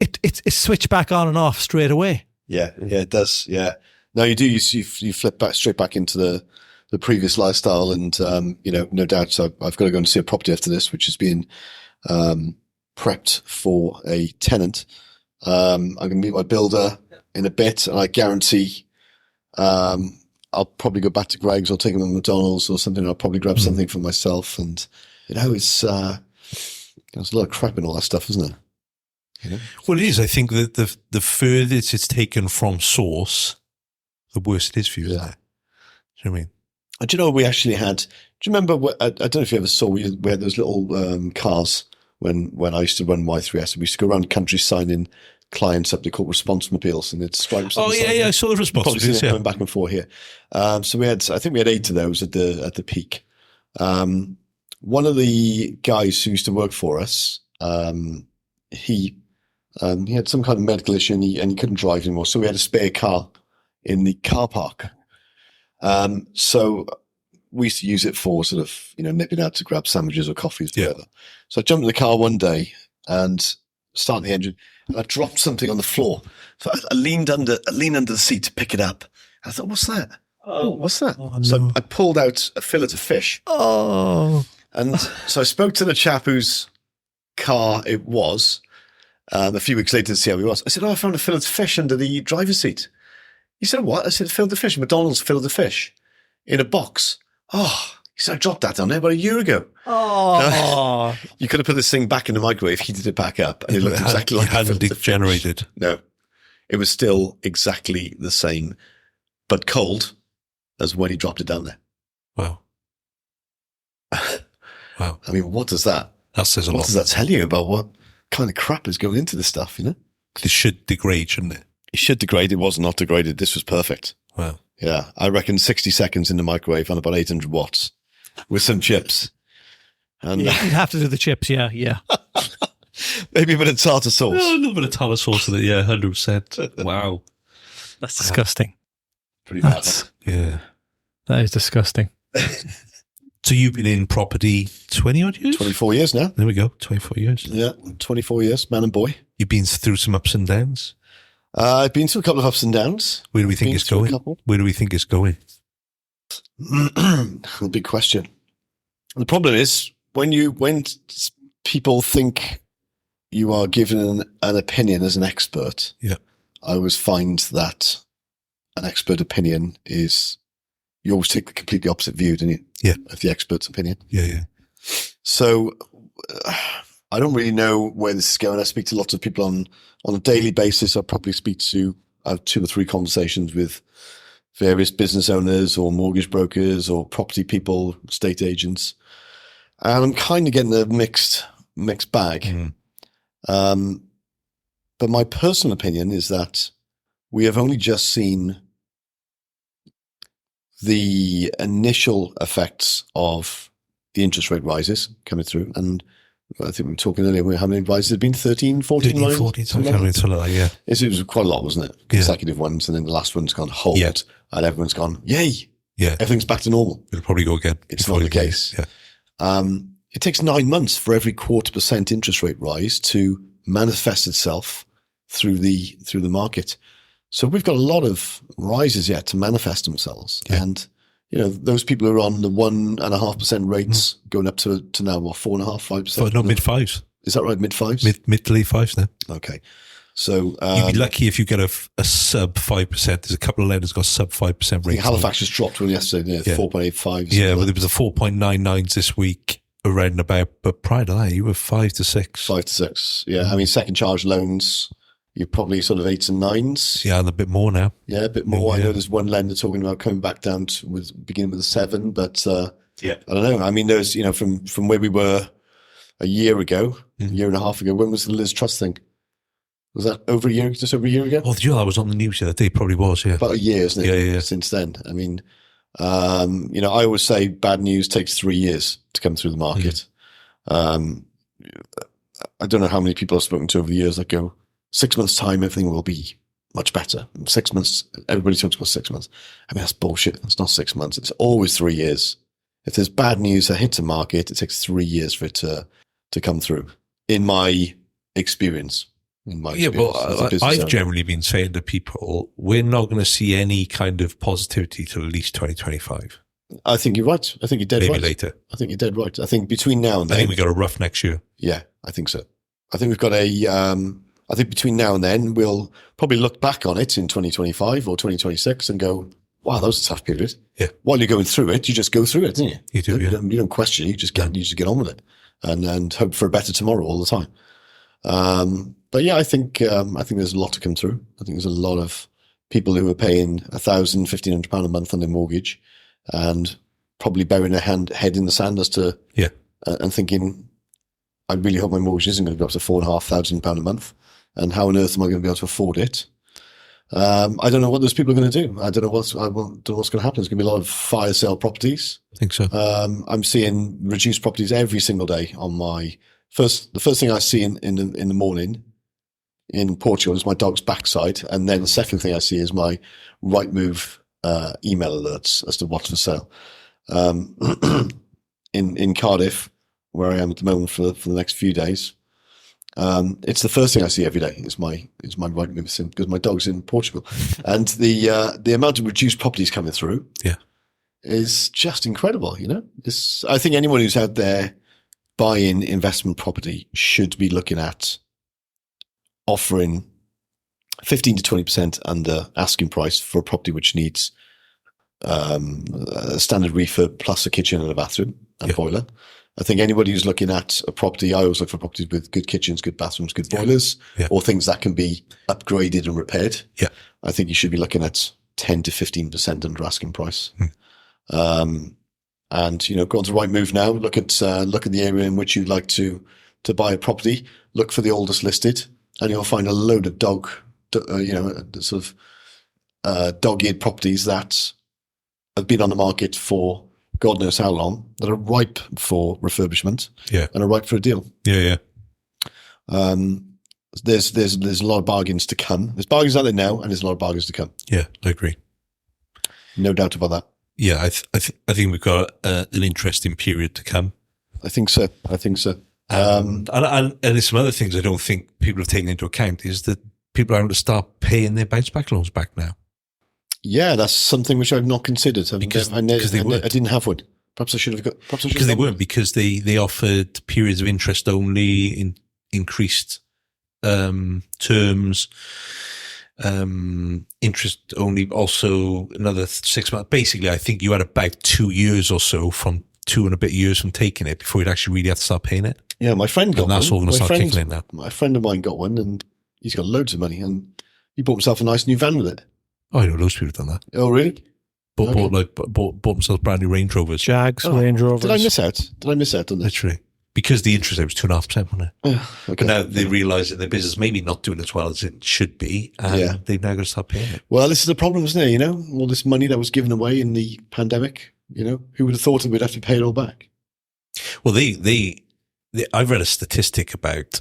It's switched back on and off straight away. Yeah, it does. Yeah. No, you do. You flip straight back into the previous lifestyle, and no doubt. So I've got to go and see a property after this, which has been prepped for a tenant. I'm going to meet my builder in a bit, and I guarantee I'll probably go back to Greg's or take him to McDonald's or something. I'll probably grab something for myself, and it's there's a lot of crap in all that stuff, isn't it? You know? Well, it is. I think that the furthest it's taken from source, the worse it is for you, isn't it? Do you know what I mean? And do you know we actually had? Do you remember? I don't know if you ever saw. We had those little cars when I used to run Y3S. We used to go around the country signing clients up. They call response mobiles, and it's stripes. Oh yeah, I saw the response mobiles. Coming back and forth here. So I think we had 8 of those at the peak. One of the guys who used to work for us, he had some kind of medical issue, and he couldn't drive anymore. So we had a spare car in the car park. So we used to use it for sort of nipping out to grab sandwiches or coffees, whatever. So I jumped in the car one day and started the engine, and I dropped something on the floor. So I leaned under the seat to pick it up. And I thought, what's that? Oh, what's that? Oh, no. So I pulled out a fillet of fish. Oh. And so I spoke to the chap whose car it was a few weeks later to see how he was. I said, I found a fillet of fish under the driver's seat. He said, what? I said, fillet of fish. McDonald's fillet of fish in a box. Oh, he said, I dropped that down there about a year ago. Oh. You could have put this thing back in the microwave, heated it back up, and it looked exactly like it hadn't degenerated. No, it was still exactly the same, but cold as when he dropped it down there. Wow. Wow. I mean, what does that says a lot. What does that tell you about what kind of crap is going into this stuff, It should degrade, shouldn't it? It should degrade. It was not degraded. This was perfect. Wow. Yeah. I reckon 60 seconds in the microwave on about 800 watts with some chips. And you'd have to do the chips, yeah. Maybe a bit of tartar sauce. Oh, a little bit of tartar sauce in it, 100%. Wow. That's disgusting. Pretty bad. Yeah. That is disgusting. So you've been in property 20 odd years? 24 years now. There we go, 24 years. Yeah, 24 years, man and boy. You've been through some ups and downs? I've been through a couple of ups and downs. Where do we think it's going? Where do we think it's going? A big question. The problem is when people think you are given an opinion as an expert, I always find that an expert opinion is, you always take the completely opposite view, don't you? Yeah. Of the expert's opinion. Yeah. So I don't really know where this is going. I speak to lots of people on a daily basis. I probably I have 2 or 3 conversations with various business owners or mortgage brokers or property people, estate agents. And I'm kind of getting a mixed bag. But my personal opinion is that we have only just seen the initial effects of the interest rate rises coming through. And I think we were talking earlier, how many rises had been? 13, 14 rises? 14, something like that, It was quite a lot, wasn't it? Consecutive ones. And then the last one's gone hold. Yeah. And everyone's gone, yay. Yeah. Everything's back to normal. It'll probably go again. It's not the case. Yeah. It takes 9 months for every 0.25% interest rate rise to manifest itself through the market. So we've got a lot of rises yet to manifest themselves. Yeah. And, those people who are on the 1.5% rates going up to now, what, 4.5%, 5%? No, mid fives. Is that right? Mid fives? Mid to late fives now. Okay. So you'd be lucky if you get a sub 5%. There's a couple of lenders got sub 5% rates. Halifax just dropped one yesterday, 4.85. Yeah, well, there was a 4.99s this week around about, but prior to that, you were 5 to 6. 5 to 6. Yeah, I mean, second charge loans, you're probably sort of 8s and 9s. Yeah, and a bit more now. Yeah, a bit more. I know there's one lender talking about coming back down to beginning with a 7, but I don't know. I mean, there's, from where we were a year ago, a year and a half ago, when was the Liz Truss thing? Was that just over a year ago? Oh, I was on the news the other day. Probably was, yeah. About a year, isn't it? Yeah. Since then. I mean, I always say bad news takes 3 years to come through the market. I don't know how many people I've spoken to over the years that go, 6 months' time, everything will be much better. 6 months, everybody talks about 6 months. I mean, that's bullshit. It's not 6 months. It's always 3 years. If there's bad news that hits the market, it takes 3 years for it to come through, in my experience. I've generally been saying to people, we're not going to see any kind of positivity till at least 2025. I think you're right. I think you're dead right. Maybe later. I think you're dead right. I think between now and then. I think we got a rough next year. Yeah, I think so. I think we've got I think between now and then, we'll probably look back on it in 2025 or 2026 and go, wow, that was a tough period. Yeah. While you're going through it, you just go through it, don't you? You do, yeah. You don't question it. You just get on with it and hope for a better tomorrow all the time. But yeah, I think there's a lot to come through. I think there's a lot of people who are paying £1,000, £1,500 a month on their mortgage and probably burying their head in the sand as to, and thinking, I really hope my mortgage isn't going to go up to £4,500 a month. And how on earth am I going to be able to afford it? I don't know what those people are going to do. I don't know what's going to happen. There's going to be a lot of fire sale properties. I think so. I'm seeing reduced properties every single day on my the first thing I see in the morning in Portugal is my dog's backside, and then the second thing I see is my Rightmove email alerts as to what's for sale. In Cardiff, where I am at the moment for the next few days, it's the first thing I see every day. Is my Rightmove sim, because my dog's in Portugal, and the amount of reduced properties coming through, is just incredible. I think anyone who's out there buying investment property should be looking at offering 15 to 20% under asking price for a property which needs a standard refurb plus a kitchen and a bathroom and boiler. I think anybody who's looking at a property, I always look for properties with good kitchens, good bathrooms, good boilers, or things that can be upgraded and repaired. Yeah, I think you should be looking at 10 to 15% under asking price. And go on to Rightmove now. Look at the area in which you'd like to buy a property. Look for the oldest listed, and you'll find a load of dog-eared properties that have been on the market for God knows how long, that are ripe for refurbishment, and are ripe for a deal. There's a lot of bargains to come. There's bargains out there now, and there's a lot of bargains to come. Yeah, I agree. No doubt about that. Yeah, I think we've got an interesting period to come. I think so. And there's some other things I don't think people have taken into account is that people are going to start paying their bounce back loans back now. Yeah, that's something which I've not considered. I didn't have one. Perhaps I should have got. Because they weren't. Because they offered periods of interest only, increased terms, interest only. Also another 6 months. Basically, I think you had about 2 years or so from 2 and a bit years from taking it before you'd actually really have to start paying it. Yeah, my friend got one. And that's all going to start kicking in now. My friend of mine got one, and he's got loads of money, and he bought himself a nice new van with it. Oh, I know those people have done that. Oh, really? Bought themselves brand new Range Rovers. Jags, Range Rovers. Did I miss out on this? Literally. Because the interest rate was 2.5%, wasn't it? Okay. But now they realise that their business maybe not doing as well as it should be, and they've now got to start paying it. Well, this is the problem, isn't it? All this money that was given away in the pandemic, who would have thought that we'd have to pay it all back? Well, I've read a statistic about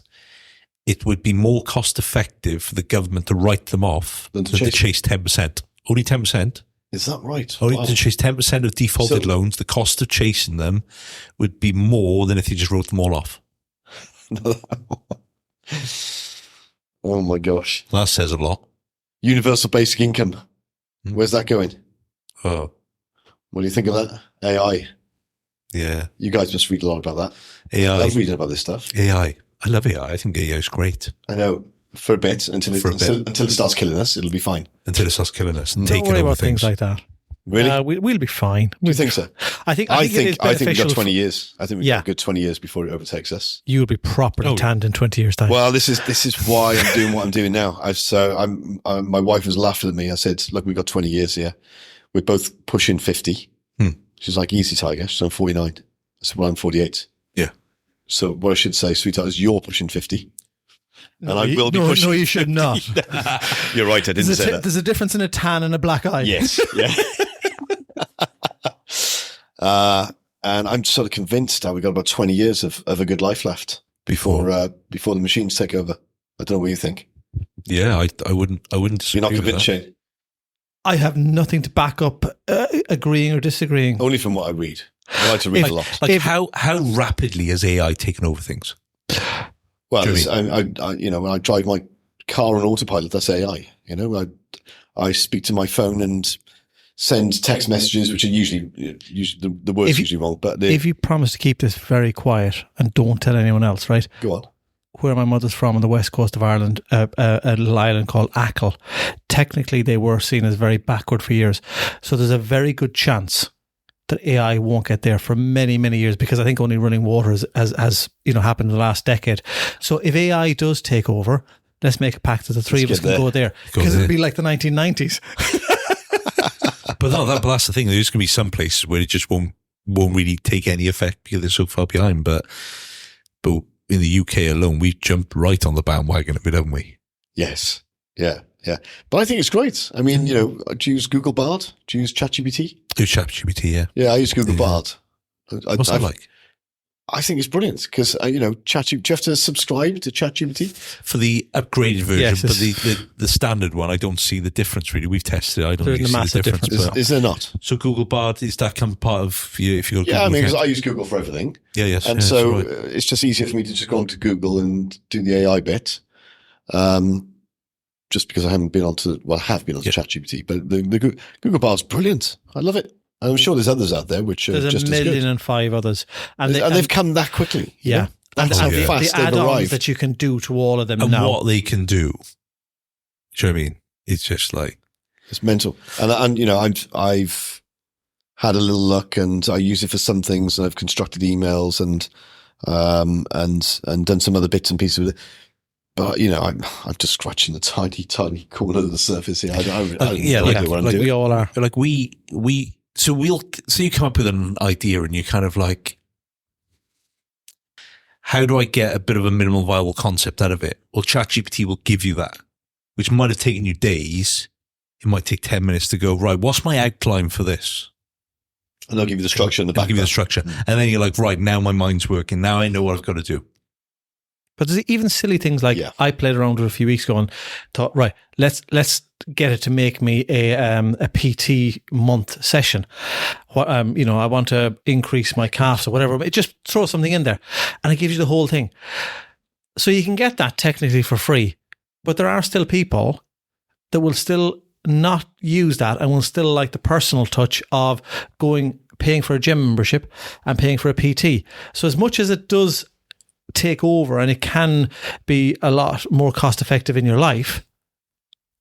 it would be more cost effective for the government to write them off than to chase 10%. Only 10%. Is that right? Only to chase 10% of defaulted loans. The cost of chasing them would be more than if you just wrote them all off. Oh my gosh. That says a lot. Universal basic income. Where's that going? Oh, What do you think of that? AI. Yeah. You guys must read a lot about that. AI. I love reading about this stuff. AI. I love AI. I think AI is great. I know. For a bit, until it starts killing us, it'll be fine. Until it starts killing us and Don't taking worry over about things like that. Really? We'll be fine. Do you think so? I think I it is think we've beneficial got 20 years. I think we've Yeah. got a good 20 years before it overtakes us. You'll be properly tanned in 20 years' time. Well, this is why I'm doing what I'm doing now. My wife was laughing at me. I said, "Look, we've got 20 years here. We're both pushing 50." She's like, "Easy, Tiger." So I'm 49. I said, "Well, I'm 48." Yeah. So what I should say, sweetheart, is you're pushing 50. And I will be pushing. No, you should not. You're right. I didn't say that. There's a difference in a tan and a black eye. Yes. Yeah. And I'm sort of convinced that we've got about 20 years of a good life left before the machines take over. I don't know what you think. Yeah, I wouldn't disagree. You're not with convinced, that. Shane? I have nothing to back up agreeing or disagreeing. Only from what I read. I like to read a lot. Like how rapidly has AI taken over things? Well, Do you when I drive my car on autopilot, that's AI. I speak to my phone and send text messages, which are usually the word's usually wrong. But if you promise to keep this very quiet and don't tell anyone else, right? Go on. Where my mother's from on the west coast of Ireland, a little island called Achill. Technically, they were seen as very backward for years. So there's a very good chance that AI won't get there for many, many years, because I think only running water has happened in the last decade. So if AI does take over, let's make a pact that the three of us can go there, because it'd be like the 1990s. But that's the thing. There's going to be some places where it just won't really take any effect because they're so far behind. But in the UK alone, we've jumped right on the bandwagon of it, haven't we? Yes. Yeah. Yeah. But I think it's great. I mean, do you use Google Bard? Do you use ChatGPT? Do ChatGPT, yeah. Yeah, I use Google Bard. What's that like? I think it's brilliant because, ChatGPT, do you have to subscribe to ChatGPT? For the upgraded version, Yes, but the standard one, I don't see the difference really. We've tested it. I don't There's really a see the massive difference. difference. Is there not? So Google Bard, is that come part of you if you're Yeah, I mean, because account? I use Google for everything. Yeah, yes. And yeah, so that's right. it's just easier for me to just go onto Google and do the AI bit. Just because I have been onto ChatGPT, but the Google Bard's brilliant. I love it. And I'm sure there's others out there which are There's just a million as good. and five others. And They've come that quickly. Yeah. That's how fast the they've add-ons arrived. that you can do to all of them And now. what they can do. Do you know what I mean? It's just like, It's mental. And I've had a little look, and I use it for some things, and I've constructed emails and done some other bits and pieces with it. But I'm just scratching the tiny, tiny corner of the surface here. I don't know what I'm doing. we all are. like so you come up with an idea and you're kind of like, how do I get a bit of a minimal viable concept out of it? Well, ChatGPT will give you that, which might have taken you days. It might take 10 minutes to go, right, what's my outline for this? And they'll give you the structure in the back. They'll give you the structure. And then you're like, right, now my mind's working. Now I know what I've got to do. But there's even silly things like I played around with it a few weeks ago and thought, right, let's get it to make me a PT month session. What I want to increase my calves or whatever. It just throws something in there, and it gives you the whole thing. So you can get that technically for free, but there are still people that will still not use that and will still like the personal touch of paying for a gym membership and paying for a PT. So as much as it does take over and it can be a lot more cost effective in your life,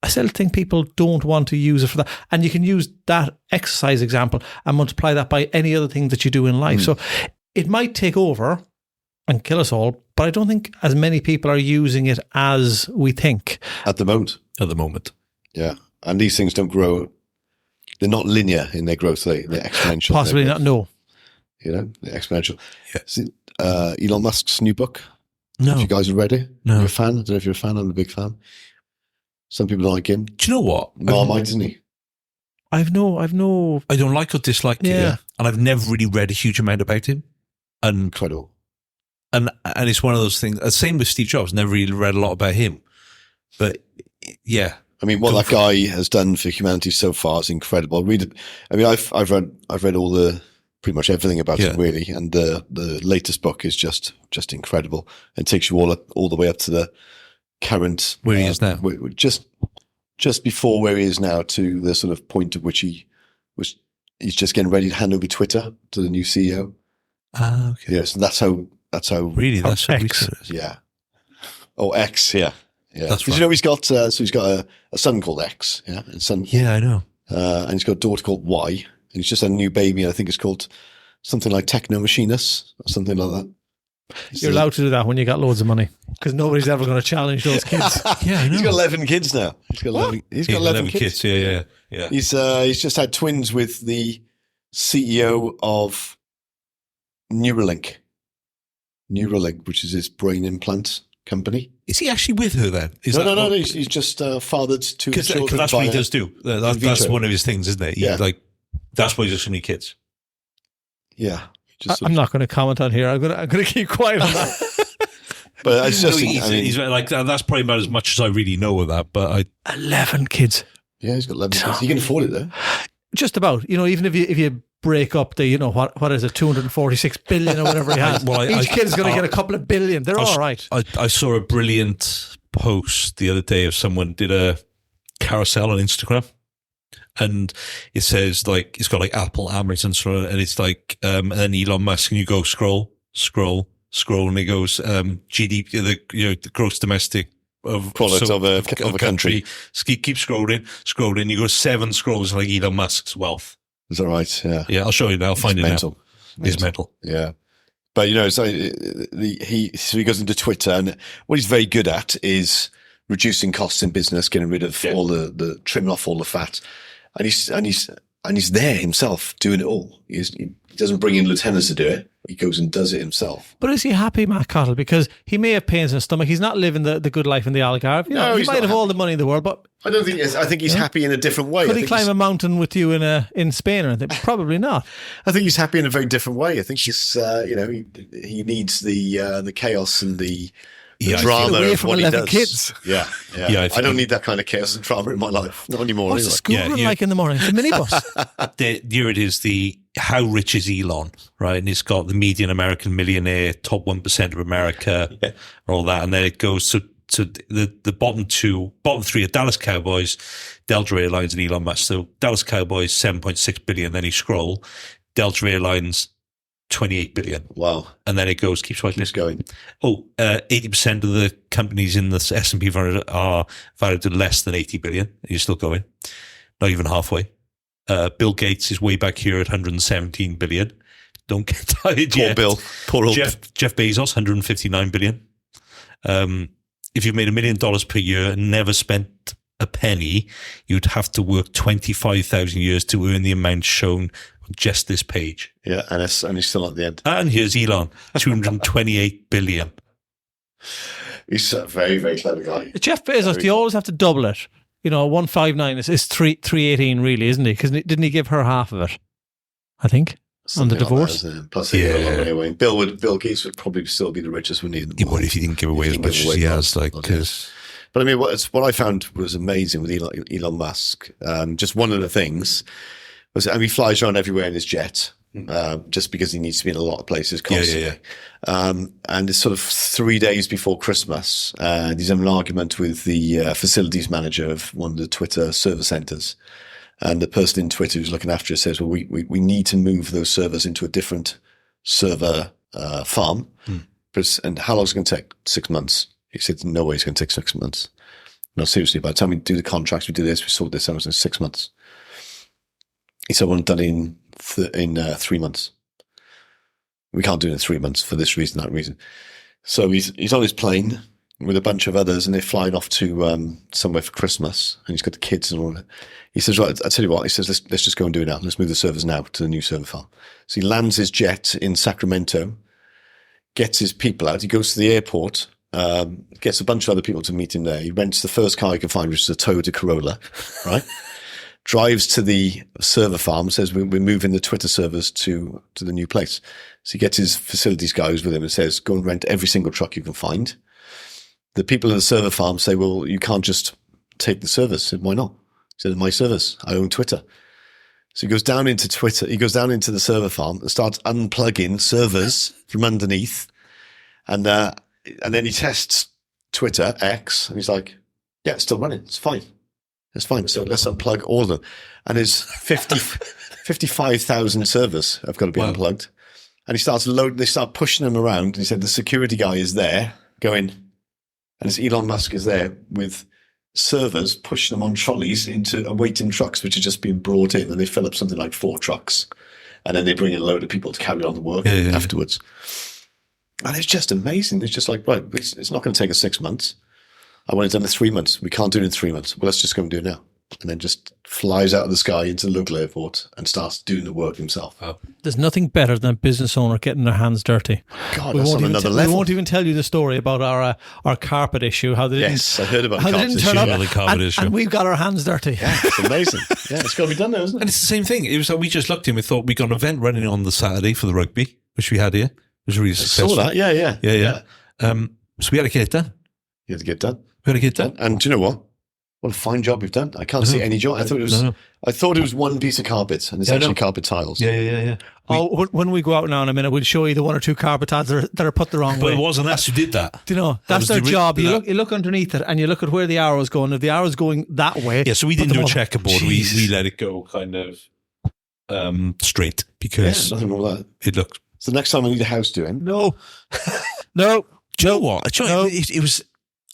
I still think people don't want to use it for that. And you can use that exercise example and multiply that by any other thing that you do in life. So it might take over and kill us all, but I don't think as many people are using it as we think. At the moment. Yeah. And these things don't grow. They're not linear in their growth. They're exponential. Possibly not, no. They're exponential. Yeah. See, Elon Musk's new book. No. If you guys have read it. No. You're a fan? I don't know if you're a fan. I'm a big fan. Some people don't like him. Do you know what? Marmite, isn't he? I've no. I don't like or dislike him. And I've never really read a huge amount about him. And Incredible. And it's one of those things. Same with Steve Jobs. Never really read a lot about him. But yeah. I mean, what that guy has done for humanity so far is incredible. I've read all pretty much everything about him really, and the latest book is just incredible and takes you all the way up to the current where he is now, just before where he is now to the sort of point at which he was he's just getting ready to hand over Twitter to the new CEO. Ah, okay. Yeah, so that's how Really, that's how X. recent it is. yeah. Oh, X, yeah. That's Did right. you know he's got a son called X, yeah, and son, Yeah, I know. and he's got a daughter called Y, and he's just had a new baby, and I think it's called something like Techno Machinist or something like that. You're allowed to do that when you got loads of money, because nobody's ever going to challenge those kids. Yeah, I know. He's got 11 kids now. He's got 11. He's got 11 kids. Yeah. He's just had twins with the CEO of Neuralink, which is his brain implant company. Is he actually with her then? No. He's just fathered two Because children. that's what he via does do. That's vitro. one of his things, isn't it? Yeah. That's why he's got so many kids. Yeah. Just I'm not going to comment on here. I'm going to keep quiet on that. But it's just, He's like that's probably about as much as I really know of that. But 11 kids. yeah, he's got 11 kids. He can afford it though. Just about. Even if you break up the, what is it, 246 billion or whatever he has. Each kid's going to get a couple of billion. They're all right. I saw a brilliant post the other day of someone did a carousel on Instagram. And it says it's got Apple, Amazon, and it's and then Elon Musk, and you go scroll, and it goes GDP, the gross domestic of Product of a country. Keep scrolling. You go 7 scrolls like Elon Musk's wealth. Is that right? Yeah. Yeah, I'll show you now. I'll find it mental. now. It's mental. Yeah. But so he goes into Twitter, and what he's very good at is reducing costs in business, getting rid of all the trimming off all the fat. And he's there himself doing it all. He doesn't bring in lieutenants to do it. He goes and does it himself. But is he happy, Matt Cottle? Because he may have pains in his stomach. He's not living the good life in the Algarve. He might have all the money in the world, but I don't think. I think he's happy in a different way. Could he climb a mountain with you in Spain or anything? Probably not. I think he's happy in a very different way. I think he's he needs the chaos and the drama away of from what 11 he does. kids. Yeah. I don't need that kind of chaos and drama in my life. Not anymore. What's the school run like in the morning? It's a minibus. Here it is, how rich is Elon, right? And it's got the median American millionaire, top 1% of America, all that. And then it goes to the bottom 3 are Dallas Cowboys, Delta Airlines, and Elon Musk. So Dallas Cowboys, 7.6 billion. Then you scroll, Delta Airlines, 28 billion. Wow. And then it keeps going. 80% of the companies in the S&P 500 are valued at less than 80 billion. You're still going. Not even halfway. Bill Gates is way back here at 117 billion. Don't get tired yet. Poor old Jeff Bezos, 159 billion. If you made $1 million per year and never spent a penny, you'd have to work 25,000 years to earn the amount shown on just this page. Yeah, and he's still at the end. And here's Elon, 228 billion. He's a very, very clever guy. Jeff Bezos, do you always have to double it? 159 is 318 really, isn't he? Because didn't he give her half of it? I think. Something on the divorce. Like that, plus he got a long way away. Bill Gates would probably still be the richest, wouldn't he? What if he didn't give away as much as he has? But I mean, what I found was amazing with Elon Musk. Just one of the things was, he flies around everywhere in his jet, just because he needs to be in a lot of places constantly. And it's sort of 3 days before Christmas, and he's having an argument with the facilities manager of one of the Twitter server centers. And the person in Twitter who's looking after it says, well, we need to move those servers into a different server farm. And how long is it going to take? 6 months. He said, no way it's going to take 6 months. No, seriously, by the time we do the contracts, we do this, we sort this out in 6 months. He said, well, I'm done in 3 months. We can't do it in 3 months for this reason, that reason. So he's on his plane with a bunch of others, and they're flying off to somewhere for Christmas, and he's got the kids and all that. He says, right, I'll tell you what, he says, let's just go and do it now. Let's move the servers now to the new server farm. So he lands his jet in Sacramento, gets his people out, he goes to the airport, gets a bunch of other people to meet him there. He rents the first car he can find, which is a Toyota Corolla, right? Drives to the server farm, says, we're moving the Twitter servers to the new place. So he gets his facilities guys with him and says, go and rent every single truck you can find. The people at the server farm say, well, you can't just take the servers. I said, why not? He said, my servers. I own Twitter. So he goes down into Twitter. He goes down into the server farm and starts unplugging servers from underneath. And then he tests Twitter, X, and he's like, yeah, it's still running. It's fine. It's fine. So let's unplug all of them. And there's 50, 55,000 servers have got to be unplugged. And they start pushing them around. And he said the security guy is there going, and it's Elon Musk is there with servers pushing them on trolleys into awaiting trucks, which are just being brought in. And they fill up something like 4 trucks. And then they bring in a load of people to carry on the work afterwards. And it's just amazing. It's just like, right, it's not going to take us 6 months. I want it done in 3 months. We can't do it in 3 months. Well, let's just go and do it now. And then just flies out of the sky into the local airport and starts doing the work himself. Oh. There's nothing better than a business owner getting their hands dirty. God, that's on another level. We won't even tell you the story about our carpet issue. How they didn't, I heard about the carpet issue. And we've got our hands dirty. Yeah, it's amazing. Yeah, it's got to be done now, isn't it? And it's the same thing. It was we just looked in. We thought we got an event running on the Saturday for the rugby, which we had here. It was really successful. I saw that. Yeah. So we had to get it done. You had to get it done. We had to get it done. And do you know what? What a fine job you've done. I can't see any job. I thought it was one piece of carpet, and it's actually carpet tiles. Yeah. When we go out now in a minute, we'll show you the 1 or 2 carpet tiles that are put the wrong way. But it wasn't us who did that. Do you know, that's their job. You look underneath it, and you look at where the arrow's going. If the arrow's going that way... Yeah, so we didn't do a checkerboard. We let it go kind of straight, because nothing wrong with that. It looked... So next time I need a house doing... No. Do you know what? It was...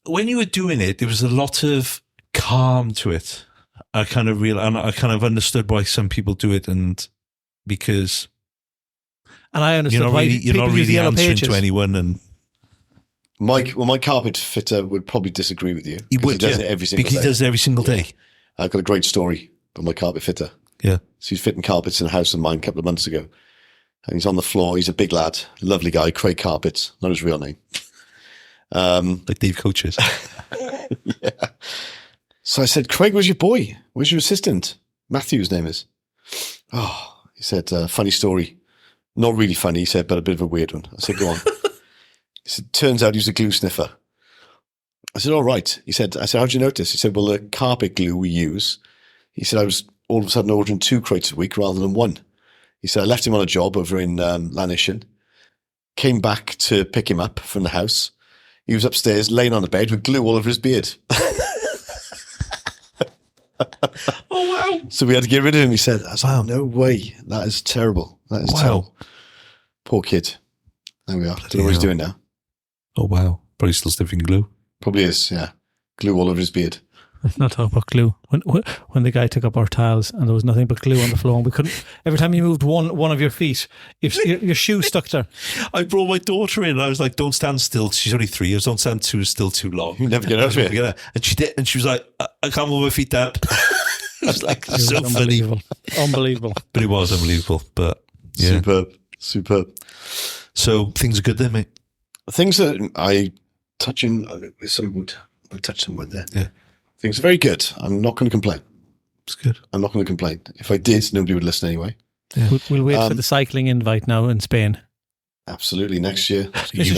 When you were doing it, there was a lot of calm to it. I kind of understood why some people do it, and because I understood you're not really answering to anyone. And my carpet fitter would probably disagree with you. He would, does it every single day. He does it every single day. I've got a great story about my carpet fitter. Yeah, so he's fitting carpets in a house of mine a couple of months ago, and he's on the floor. He's a big lad, lovely guy, Craig Carpets, not his real name. Like Dave Coaches. Yeah. So I said, Craig, where's your boy? Where's your assistant? Matthew's name is. Oh, he said, funny story. Not really funny, he said, but a bit of a weird one. I said, go on. He said, turns out he was a glue sniffer. I said, all right. I said, how'd you notice? He said, well, the carpet glue we use. He said, I was all of a sudden ordering 2 crates a week rather than 1. He said, I left him on a job over in Lanishan, came back to pick him up from the house. He was upstairs laying on the bed with glue all over his beard. Oh, wow. So we had to get rid of him. He said, I was like, no way. That is terrible. That is terrible. Poor kid. There we are. Don't know what he's doing now. Oh, wow. Probably still sniffing glue. Probably is, yeah. Glue all over his beard. Let's not talk about glue. When the guy took up our tiles and there was nothing but glue on the floor, and we couldn't. Every time you moved one of your feet, your shoe stuck there. I brought my daughter in. And I was like, "Don't stand still." She's only 3 years. Don't stand still too long. You never get out of it. And she did. And she was like, "I can't move my feet down." I was like, "So unbelievable, unbelievable." But it was unbelievable. But yeah, superb. So things are good there, mate. Things that I touching with some wood. I touched some wood there. Yeah. Things are very good. I'm not going to complain. It's good. I'm not going to complain. If I did, nobody would listen anyway. Yeah. We'll wait for the cycling invite now in Spain. Absolutely. Next year. You'll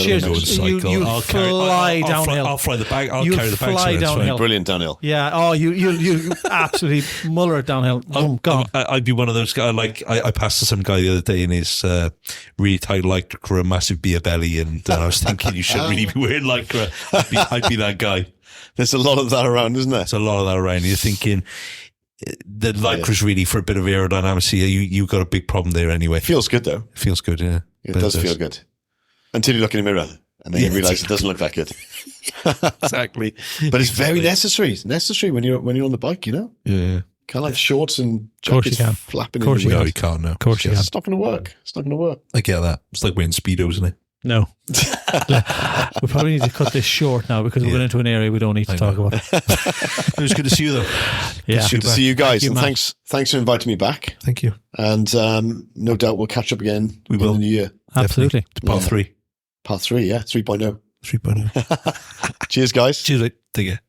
fly downhill. I'll fly the bag. I'll carry the bag. Fly downhill. Brilliant downhill. Yeah. Oh, you absolutely muller it downhill. Gone. I'd be one of those guys. Like I passed some guy the other day in his really tight lycra, a massive beer belly, and I was thinking you should really be wearing lycra. I'd be that guy. There's a lot of that around, isn't there? There's a lot of that around. You're thinking the lycra's really for a bit of aerodynamics. You've got a big problem there anyway. It feels good though. It feels good, yeah. It does feel good. Until you look in the mirror and then you realise it doesn't look that good. Exactly. But it's very necessary. It's necessary when you're on the bike, you know? Yeah. Can't have shorts and jackets flapping in the wind. No, you can't, no. Of course you can. It's not going to work. It's not going to work. I get that. It's like wearing Speedos, isn't it? No. We probably need to cut this short now because we're going into an area we don't need to talk about. It was good to see you though. Yeah. Good to see you guys. And thanks for inviting me back. Thank you. And no doubt we'll catch up again in the new year. Absolutely. Part 3. Part 3, yeah. 3.0. 3.0. Cheers, guys. Cheers, mate. Take care.